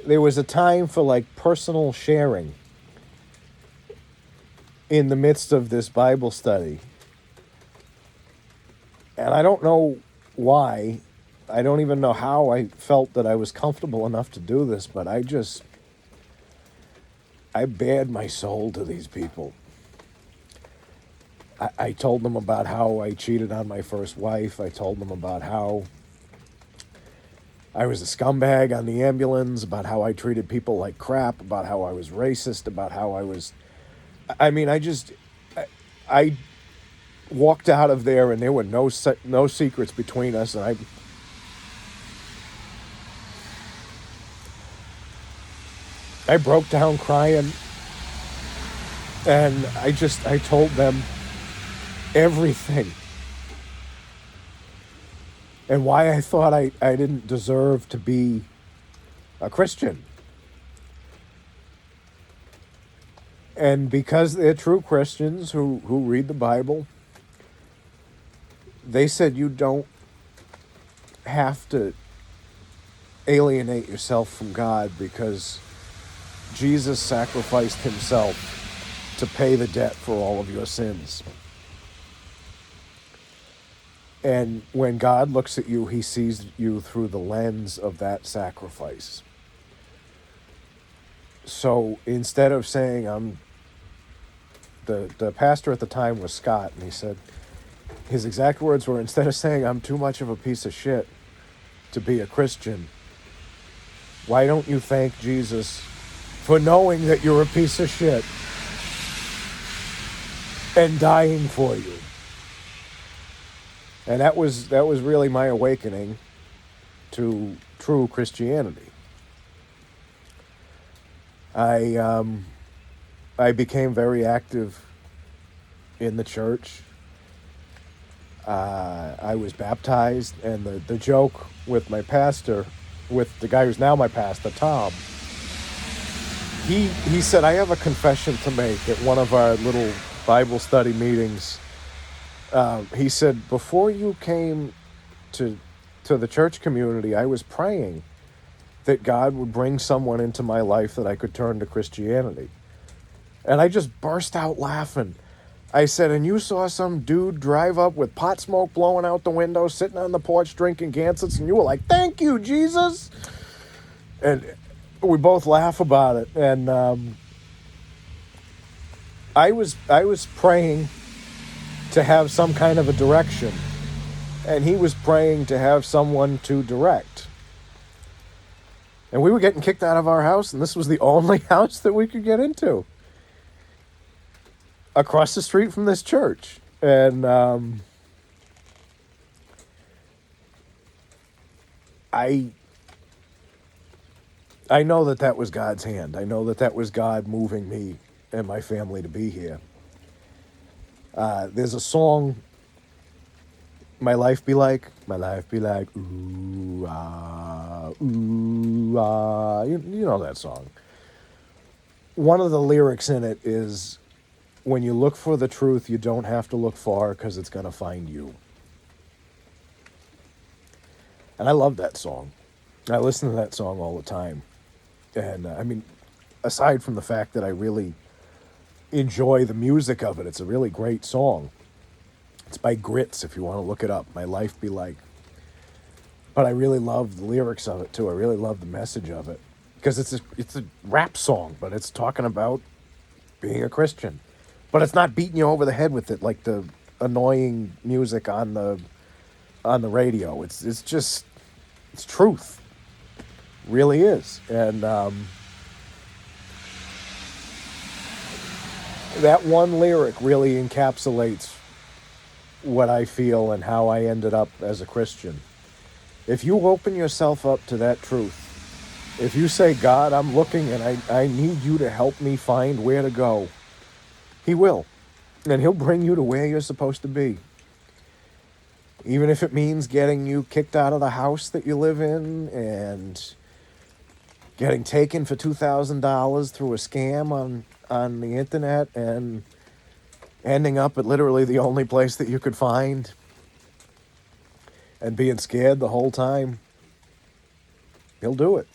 there was a time for, like, personal sharing in the midst of this Bible study. And I don't know why. I don't even know how I felt that I was comfortable enough to do this, but I bared my soul to these people. I told them about how I cheated on my first wife. I told them about how I was a scumbag on the ambulance, about how I treated people like crap, about how I was racist, about how I was... I walked out of there and there were no secrets between us, and I broke down crying, and I told them everything. And why I thought I didn't deserve to be a Christian. And because they're true Christians who read the Bible, they said you don't have to alienate yourself from God because Jesus sacrificed himself to pay the debt for all of your sins. And when God looks at you, he sees you through the lens of that sacrifice. So instead of saying the pastor at the time was Scott, and he said, his exact words were, instead of saying I'm too much of a piece of shit to be a Christian, why don't you thank Jesus for knowing that you're a piece of shit and dying for you? And that was really my awakening to true Christianity. I became very active in the church. I was baptized, and the joke with my pastor, with the guy who's now my pastor, Tom, he said, I have a confession to make at one of our little Bible study meetings. He said, before you came to the church community, I was praying that God would bring someone into my life that I could turn to Christianity. And I just burst out laughing. I said, and you saw some dude drive up with pot smoke blowing out the window, sitting on the porch drinking Gansets, and you were like, thank you, Jesus. And we both laugh about it. And I was praying to have some kind of a direction, and he was praying to have someone to direct. And we were getting kicked out of our house, and this was the only house that we could get into, across the street from this church. And I know that was God's hand. I know that was God moving me and my family to be here. There's a song, My Life Be Like, ooh, ah, ooh, ah. You know that song. One of the lyrics in it is, when you look for the truth, you don't have to look far because it's going to find you. And I love that song. I listen to that song all the time. And aside from the fact that I really enjoy the music of it, it's a really great song. It's by Grits, if you want to look it up. My Life Be Like. But I really love the lyrics of it too. I really love the message of it, because it's a rap song, but it's talking about being a Christian. But it's not beating you over the head with it like the annoying music on the radio. It's truth. It really is. And That one lyric really encapsulates what I feel and how I ended up as a Christian. If you open yourself up to that truth, if you say, God, I'm looking and I need you to help me find where to go, He will. And He'll bring you to where you're supposed to be. Even if it means getting you kicked out of the house that you live in and getting taken for $2,000 through a scam on the internet and ending up at literally the only place that you could find and being scared the whole time, He'll do it.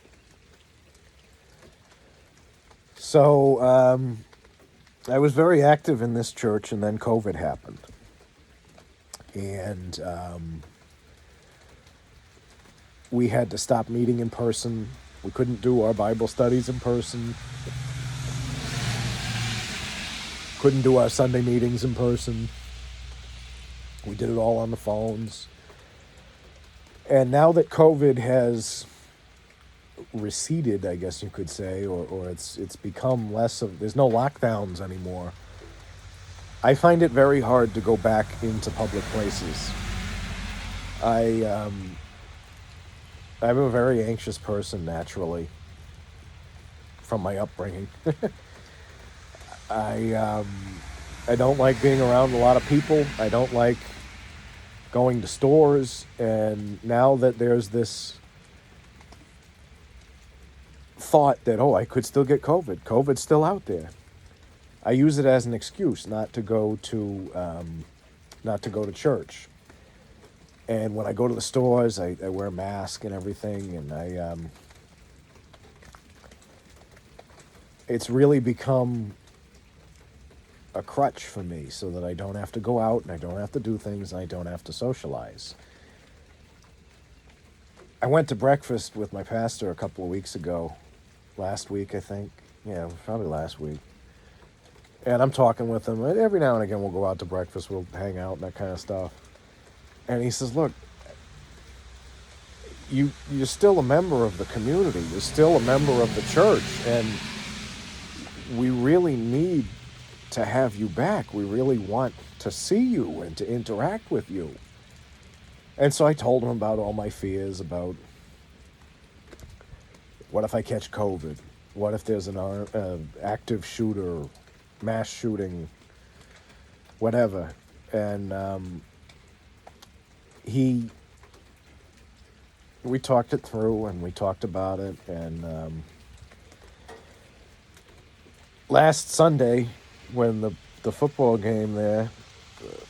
So I was very active in this church, and then COVID happened. And we had to stop meeting in person. We couldn't do our Bible studies in person. Couldn't do our Sunday meetings in person. We did it all on the phones. And now that COVID has receded, I guess you could say, or it's become less of, there's no lockdowns anymore, I find it very hard to go back into public places. I'm a very anxious person naturally from my upbringing. I don't like being around a lot of people. I don't like going to stores. And now that there's this thought that, oh, I could still get COVID. COVID's still out there. I use it as an excuse not to go to church. And when I go to the stores, I wear a mask and everything, and it's really become a crutch for me so that I don't have to go out and I don't have to do things and I don't have to socialize. I went to breakfast with my pastor a couple of weeks ago, last week, I think. Yeah, probably last week. And I'm talking with him. Every now and again, we'll go out to breakfast. We'll hang out and that kind of stuff. And he says, look, you're still a member of the community. You're still a member of the church. And we really need to have you back. We really want to see you and to interact with you. And so I told him about all my fears about what if I catch COVID? What if there's an active shooter, mass shooting, whatever. And we talked it through and we talked about it. And last Sunday, when the football game there,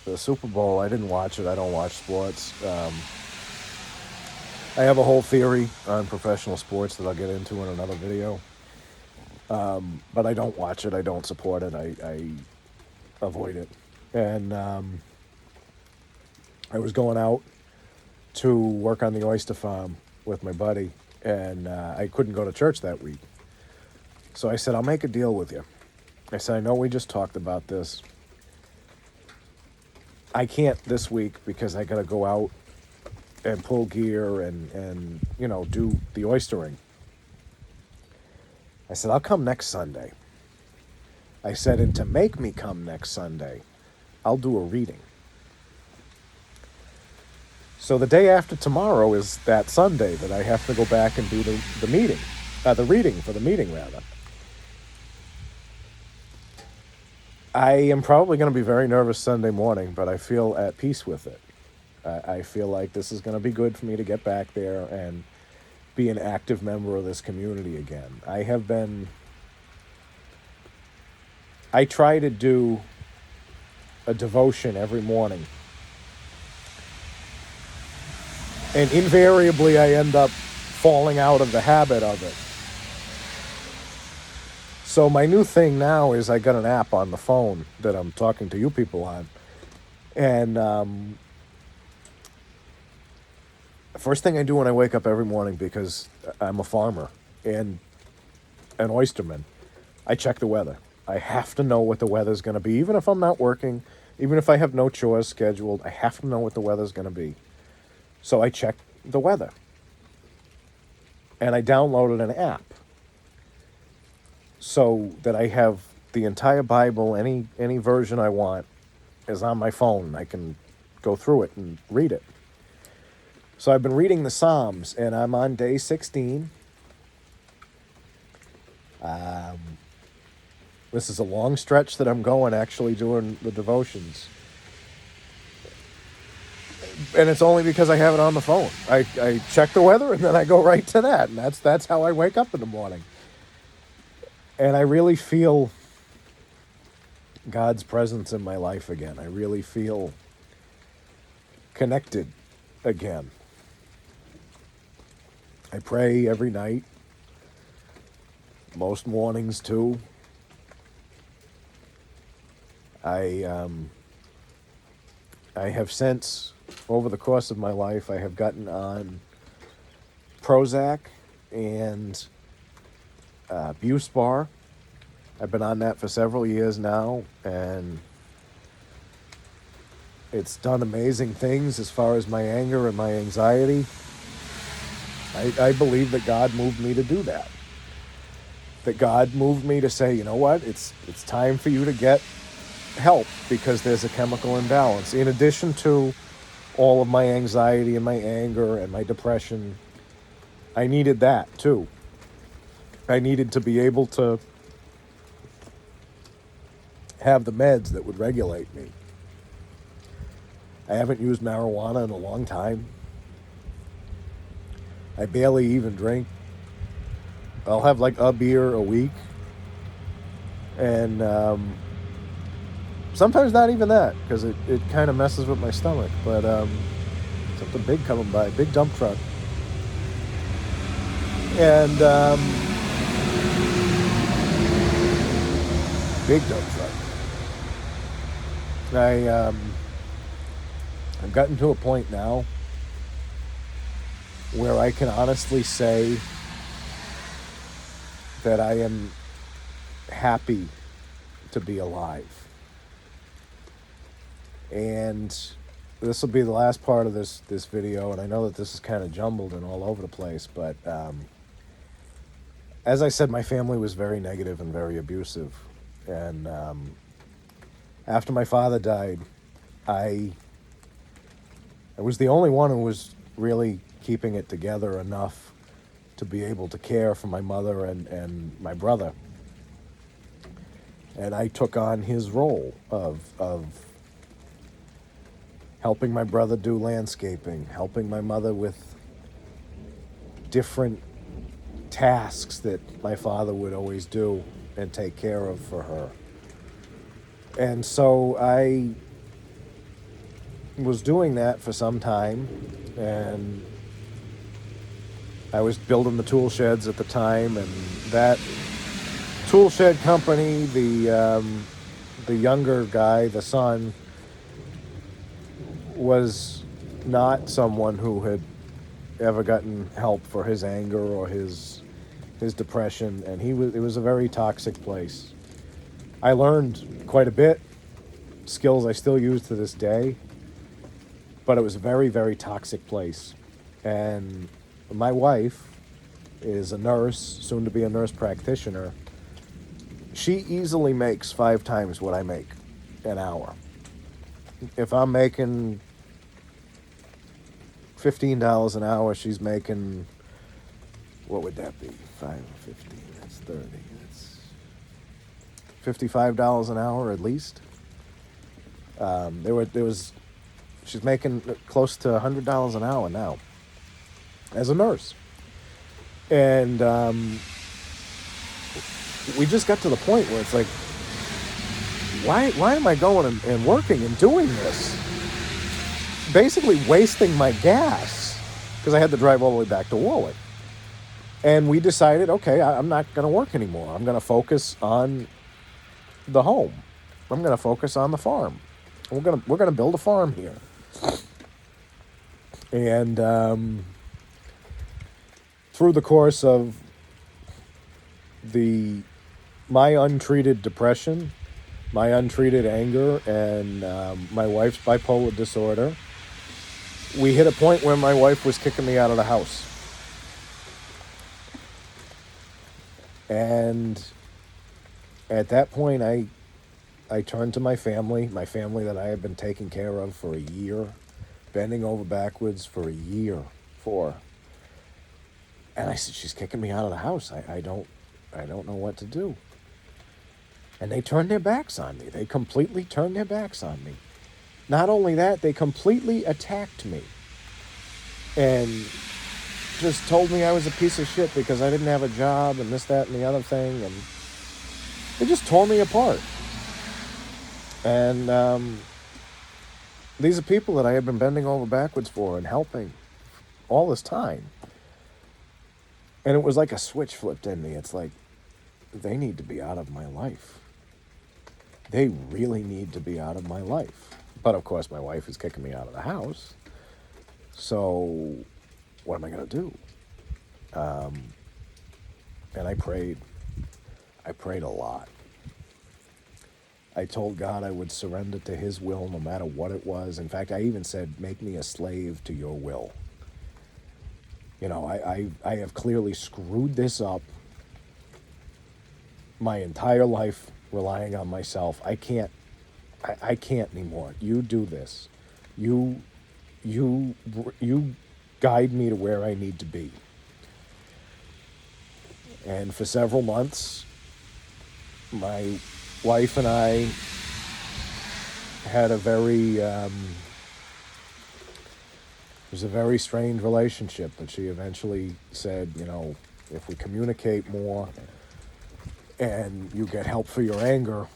the Super Bowl, I didn't watch it. I don't watch sports. I have a whole theory on professional sports that I'll get into in another video. But I don't watch it. I don't support it. I avoid it. And I was going out to work on the oyster farm with my buddy, and I couldn't go to church that week. So I said, I'll make a deal with you. I said, I know we just talked about this. I can't this week because I got to go out and pull gear and do the oystering. I said, I'll come next Sunday. I said, and to make me come next Sunday, I'll do a reading. So the day after tomorrow is that Sunday that I have to go back and do the reading for the meeting, rather. I am probably going to be very nervous Sunday morning, but I feel at peace with it. I feel like this is going to be good for me to get back there and be an active member of this community again. I try to do a devotion every morning. And invariably I end up falling out of the habit of it. So my new thing now is I got an app on the phone that I'm talking to you people on. And first thing I do when I wake up every morning, because I'm a farmer and an oysterman, I check the weather. I have to know what the weather's going to be. Even if I'm not working, even if I have no chores scheduled, I have to know what the weather's going to be. So I check the weather. And I downloaded an app so that I have the entire Bible, any version I want, is on my phone. I can go through it and read it. So I've been reading the Psalms, and I'm on day 16. This is a long stretch that I'm going, actually doing the devotions. And it's only because I have it on the phone. I check the weather, and then I go right to that. And that's how I wake up in the morning. And I really feel God's presence in my life again. I really feel connected again. I pray every night, most mornings too. I have since, over the course of my life, I have gotten on Prozac and Buspar. I've been on that for several years now, and it's done amazing things as far as my anger and my anxiety. I believe that God moved me to do that. That God moved me to say, you know what, it's time for you to get help because there's a chemical imbalance. In addition to all of my anxiety and my anger and my depression, I needed that too. I needed to be able to have the meds that would regulate me. I haven't used marijuana in a long time. I barely even drink. I'll have like a beer a week. And sometimes not even that, because it kind of messes with my stomach. But something big coming by, big dump truck. And big dump truck. I've gotten to a point now where I can honestly say that I am happy to be alive. And this will be the last part of this video, and I know that this is kind of jumbled and all over the place, but as I said, my family was very negative and very abusive. And after my father died, I was the only one who was really keeping it together enough to be able to care for my mother and my brother. And I took on his role of helping my brother do landscaping, helping my mother with different tasks that my father would always do and take care of for her. And so I was doing that for some time, and I was building the tool sheds at the time, and that tool shed company, the younger guy, the son, was not someone who had ever gotten help for his anger or his depression, and it was a very toxic place. I learned quite a bit, skills I still use to this day, but it was a very, very toxic place. And my wife is a nurse, soon to be a nurse practitioner. She easily makes 5 times what I make an hour. If I'm making $15 an hour, she's making, what would that be? 5 or 15, that's 30. That's $55 an hour at least. She's making close to $100 an hour now as a nurse. And we just got to the point where it's like, why am I going and working and doing this? Basically wasting my gas, because I had to drive all the way back to Warwick. And we decided, okay, I'm not going to work anymore. I'm going to focus on the home. I'm going to focus on the farm. We're going to build a farm here. And through the course of my untreated depression, my untreated anger, and my wife's bipolar disorder, we hit a point where my wife was kicking me out of the house. And at that point, I turned to my family that I had been taking care of for a year, bending over backwards for a year for. And I said, she's kicking me out of the house. I don't know what to do. And they turned their backs on me. They completely turned their backs on me. Not only that, they completely attacked me. And just told me I was a piece of shit because I didn't have a job and this, that, and the other thing. And they just tore me apart. And these are people that I had been bending over backwards for and helping all this time. And it was like a switch flipped in me. It's like, they need to be out of my life. They really need to be out of my life. But of course, my wife is kicking me out of the house. So what am I going to do? And I prayed. I prayed a lot. I told God I would surrender to his will no matter what it was. In fact, I even said, make me a slave to your will. You know, I have clearly screwed this up my entire life, relying on myself. I can't anymore. You do this. You guide me to where I need to be. And for several months, my wife and I had a very, it was a very strained relationship, but she eventually said, you know, if we communicate more and you get help for your anger,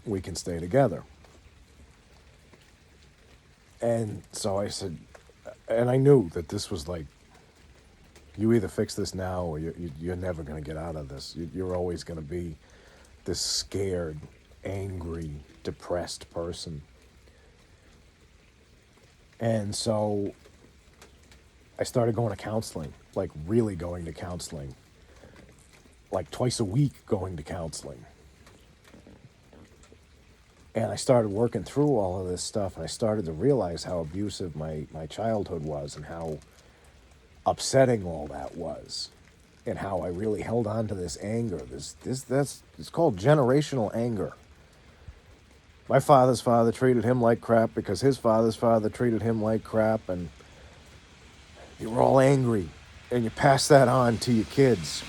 we can stay together. And so I said, and I knew that this was like, you either fix this now or you're never going to get out of this. You're always going to be this scared, angry, depressed person. And so I started going to counseling, like really going to counseling, like twice a week going to counseling. And I started working through all of this stuff, and I started to realize how abusive my childhood was and how upsetting all that was, and how I really held on to this anger. It's called generational anger. My father's father treated him like crap because his father's father treated him like crap, and you were all angry, and you pass that on to your kids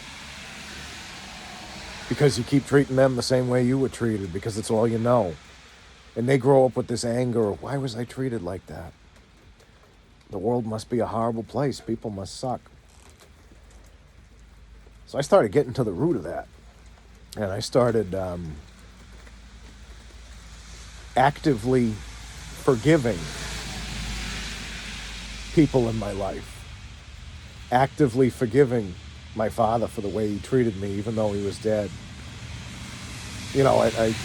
because you keep treating them the same way you were treated because it's all you know. And they grow up with this anger. Why was I treated like that? The world must be a horrible place. People must suck. So I started getting to the root of that. And I started actively forgiving people in my life. Actively forgiving my father for the way he treated me, even though he was dead. You know, I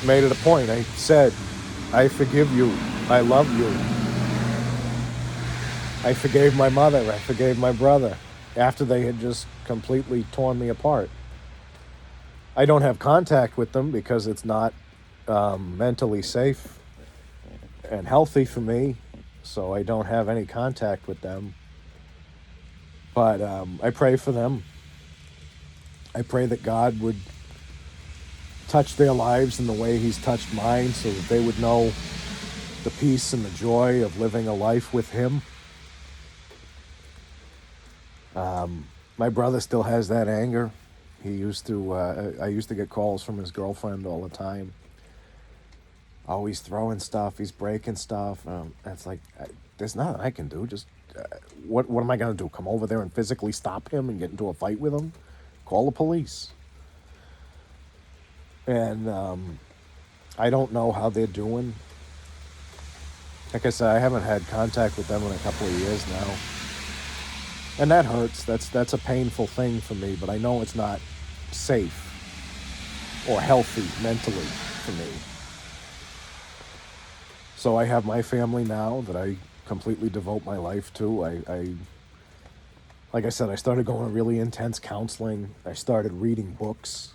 made it a point. I said, I forgive you. I love you. I forgave my mother. I forgave my brother after they had just completely torn me apart. I don't have contact with them because it's not mentally safe and healthy for me, so I don't have any contact with them. But I pray for them. I pray that God would touch their lives in the way he's touched mine so that they would know the peace and the joy of living a life with him. My brother still has that anger. He used to, I used to get calls from his girlfriend all the time. Always throwing stuff, he's breaking stuff. It's like, there's nothing I can do. Just, what am I going to do? Come over there and physically stop him and get into a fight with him? Call the police. And I don't know how they're doing. Like I said, I haven't had contact with them in a couple of years now. And that hurts. That's a painful thing for me, but I know it's not safe or healthy mentally for me. So I have my family now that I completely devote my life to. I like I said, I started going to really intense counseling. I started reading books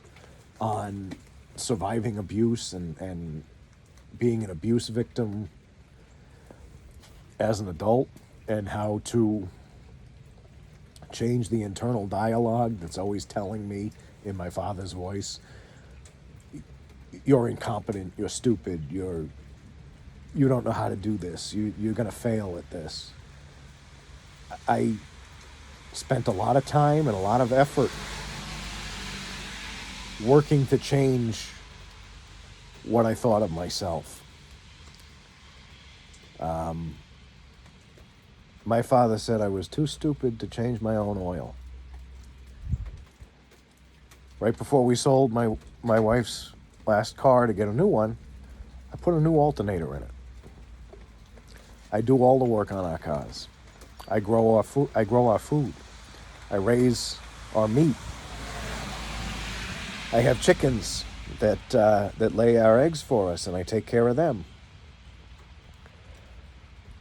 on surviving abuse and being an abuse victim as an adult and how to change the internal dialogue that's always telling me in my father's voice, you're incompetent, you're stupid, you don't know how to do this, you're going to fail at this. I spent a lot of time and a lot of effort working to change what I thought of myself. My father said I was too stupid to change my own oil. Right before we sold my wife's last car to get a new one, I put a new alternator in it. I do all the work on our cars. I grow our food. I raise our meat. I have chickens that lay our eggs for us, and I take care of them.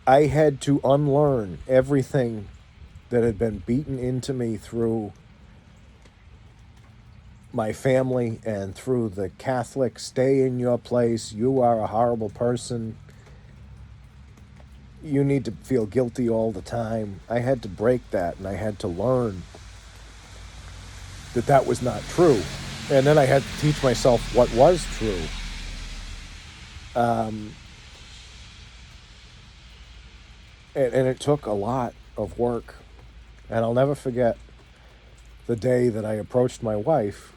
I had to unlearn everything that had been beaten into me through my family and through the Catholic, stay in your place, you are a horrible person, you need to feel guilty all the time. I had to break that, and I had to learn that that was not true. And then I had to teach myself what was true. And it took a lot of work. And I'll never forget the day that I approached my wife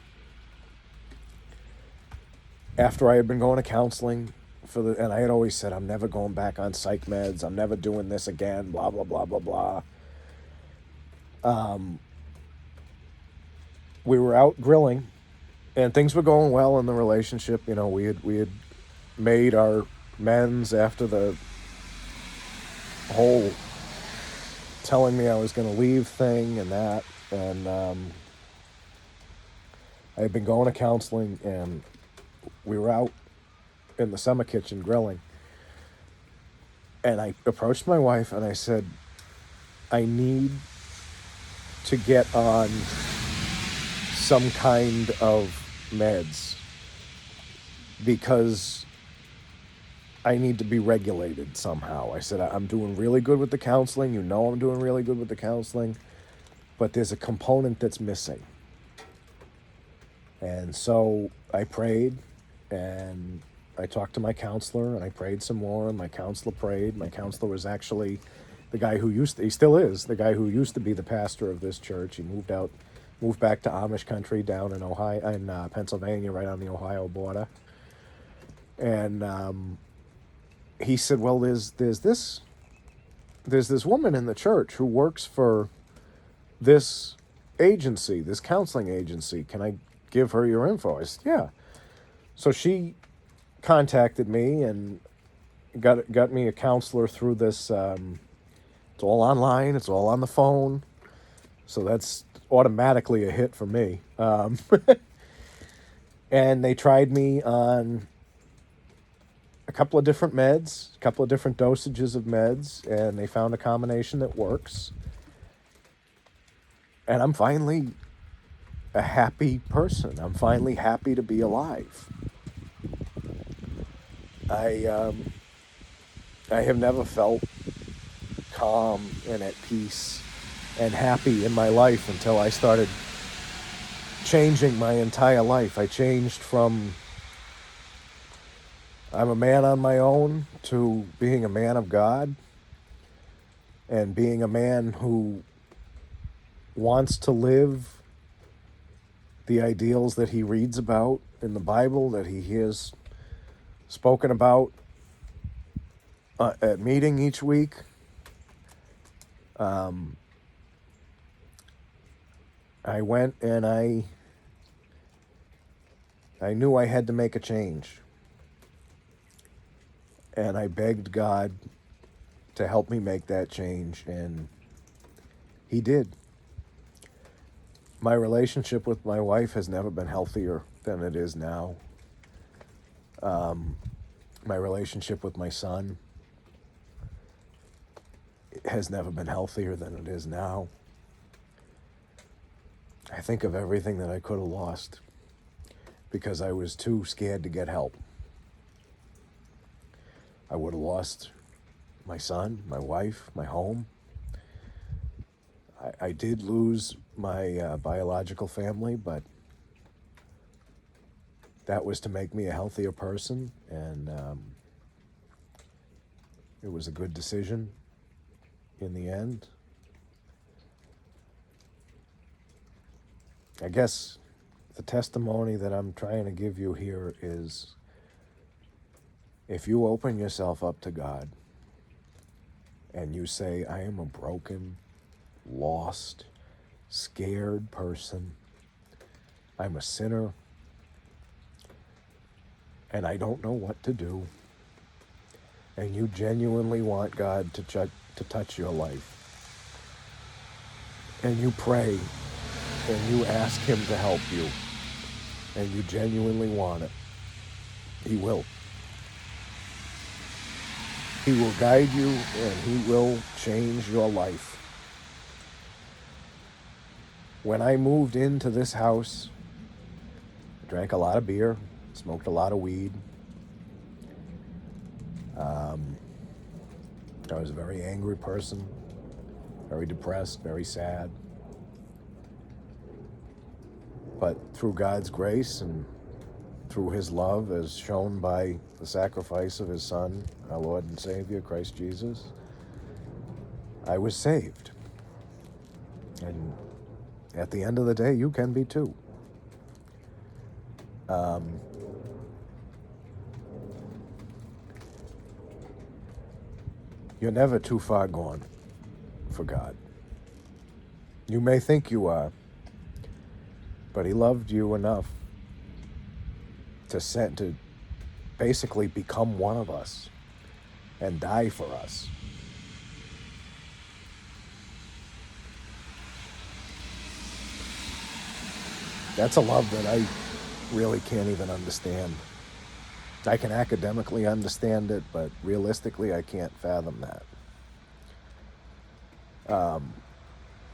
after I had been going to counseling and I had always said, I'm never going back on psych meds, I'm never doing this again, blah, blah, blah, blah, blah. We were out grilling, and things were going well in the relationship. You know, we had made our amends after the whole telling me I was going to leave thing and that. And I had been going to counseling, and we were out in the summer kitchen grilling. And I approached my wife and I said, I need to get on some kind of meds because I need to be regulated somehow. I said, I'm doing really good with the counseling. You know I'm doing really good with the counseling. But there's a component that's missing. And so I prayed, and I talked to my counselor, and I prayed some more, and my counselor prayed. My counselor was actually the guy who he still is, the guy who used to be the pastor of this church. He moved back to Amish country down in Pennsylvania, right on the Ohio border. And he said, well, there's this woman in the church who works for this agency, this counseling agency. Can I give her your info? I said, yeah. So she contacted me and got me a counselor through this. It's all online. It's all on the phone. So that's automatically a hit for me. And they tried me on a couple of different meds, a couple of different dosages of meds, and they found a combination that works. And I'm finally a happy person. I'm finally happy to be alive. I have never felt calm and at peace and happy in my life until I started changing my entire life. I changed from I'm a man on my own to being a man of God and being a man who wants to live the ideals that he reads about in the Bible, that he hears spoken about at meeting each week. I went and I knew I had to make a change. And I begged God to help me make that change, and he did. My relationship with my wife has never been healthier than it is now. My relationship with my son has never been healthier than it is now. I think of everything that I could have lost because I was too scared to get help. I would have lost my son, my wife, my home. I did lose my biological family, but that was to make me a healthier person, and it was a good decision in the end. I guess the testimony that I'm trying to give you here is, if you open yourself up to God and you say, I am a broken, lost, scared person, I'm a sinner, and I don't know what to do, and you genuinely want God to touch your life, and you pray and you ask him to help you, and you genuinely want it, he will. He will guide you, and he will change your life. When I moved into this house, I drank a lot of beer, smoked a lot of weed. I was a very angry person, very depressed, very sad. But through God's grace and through his love, as shown by the sacrifice of his Son, our Lord and Savior, Christ Jesus, I was saved. And at the end of the day, you can be too. You're never too far gone for God. You may think you are, but he loved you enough to basically become one of us and die for us. That's a love that I really can't even understand. I can academically understand it, but realistically, I can't fathom that.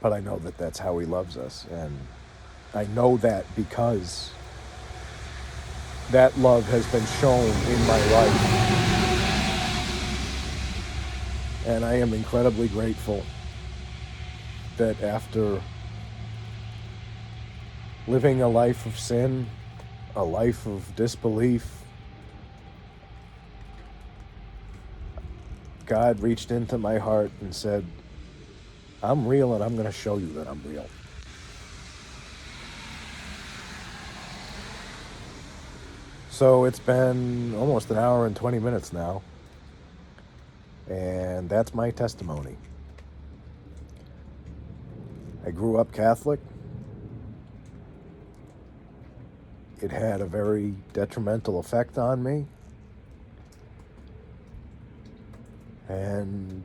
But I know that that's how he loves us, and I know that because that love has been shown in my life. And I am incredibly grateful that after living a life of sin, a life of disbelief, God reached into my heart and said, I'm real, and I'm going to show you that I'm real. So it's been almost an hour and 20 minutes now, and that's my testimony. I grew up Catholic. It had a very detrimental effect on me. And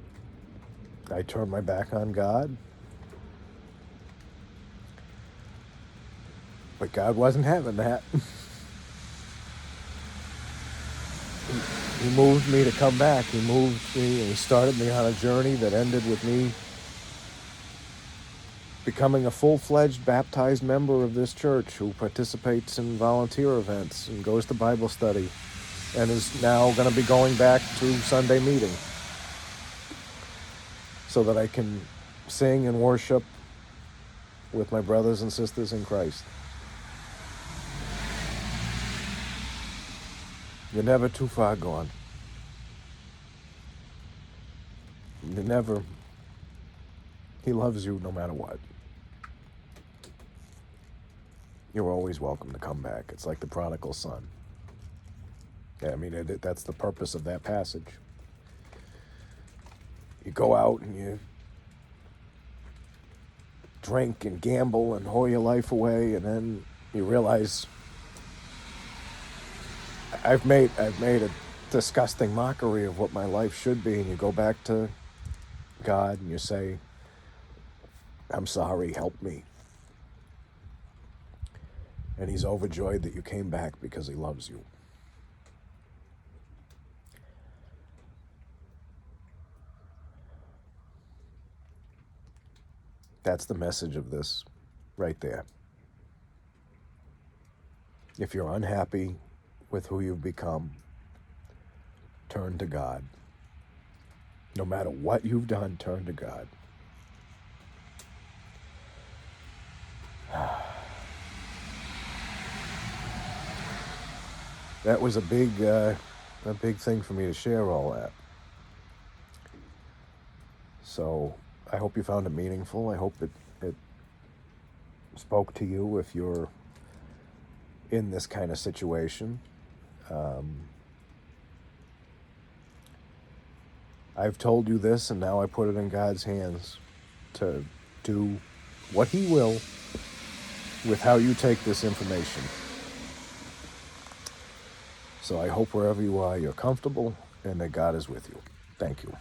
I turned my back on God. But God wasn't having that. He moved me to come back. He moved me and he started me on a journey that ended with me becoming a full-fledged baptized member of this church who participates in volunteer events and goes to Bible study and is now going to be going back to Sunday meeting so that I can sing and worship with my brothers and sisters in Christ. You're never too far gone. You're never... He loves you no matter what. You're always welcome to come back. It's like the prodigal son. Yeah, I mean, that's the purpose of that passage. You go out and you drink and gamble and whore your life away, and then you realize I've made a disgusting mockery of what my life should be, and you go back to God and you say, I'm sorry, help me. And he's overjoyed that you came back because he loves you. That's the message of this right there. If you're unhappy with who you've become, turn to God. No matter what you've done, turn to God. That was a big thing for me to share all that. So I hope you found it meaningful. I hope it spoke to you if you're in this kind of situation. I've told you this, and now I put it in God's hands to do what He will with how you take this information. So I hope wherever you are, you're comfortable and that God is with you. Thank you.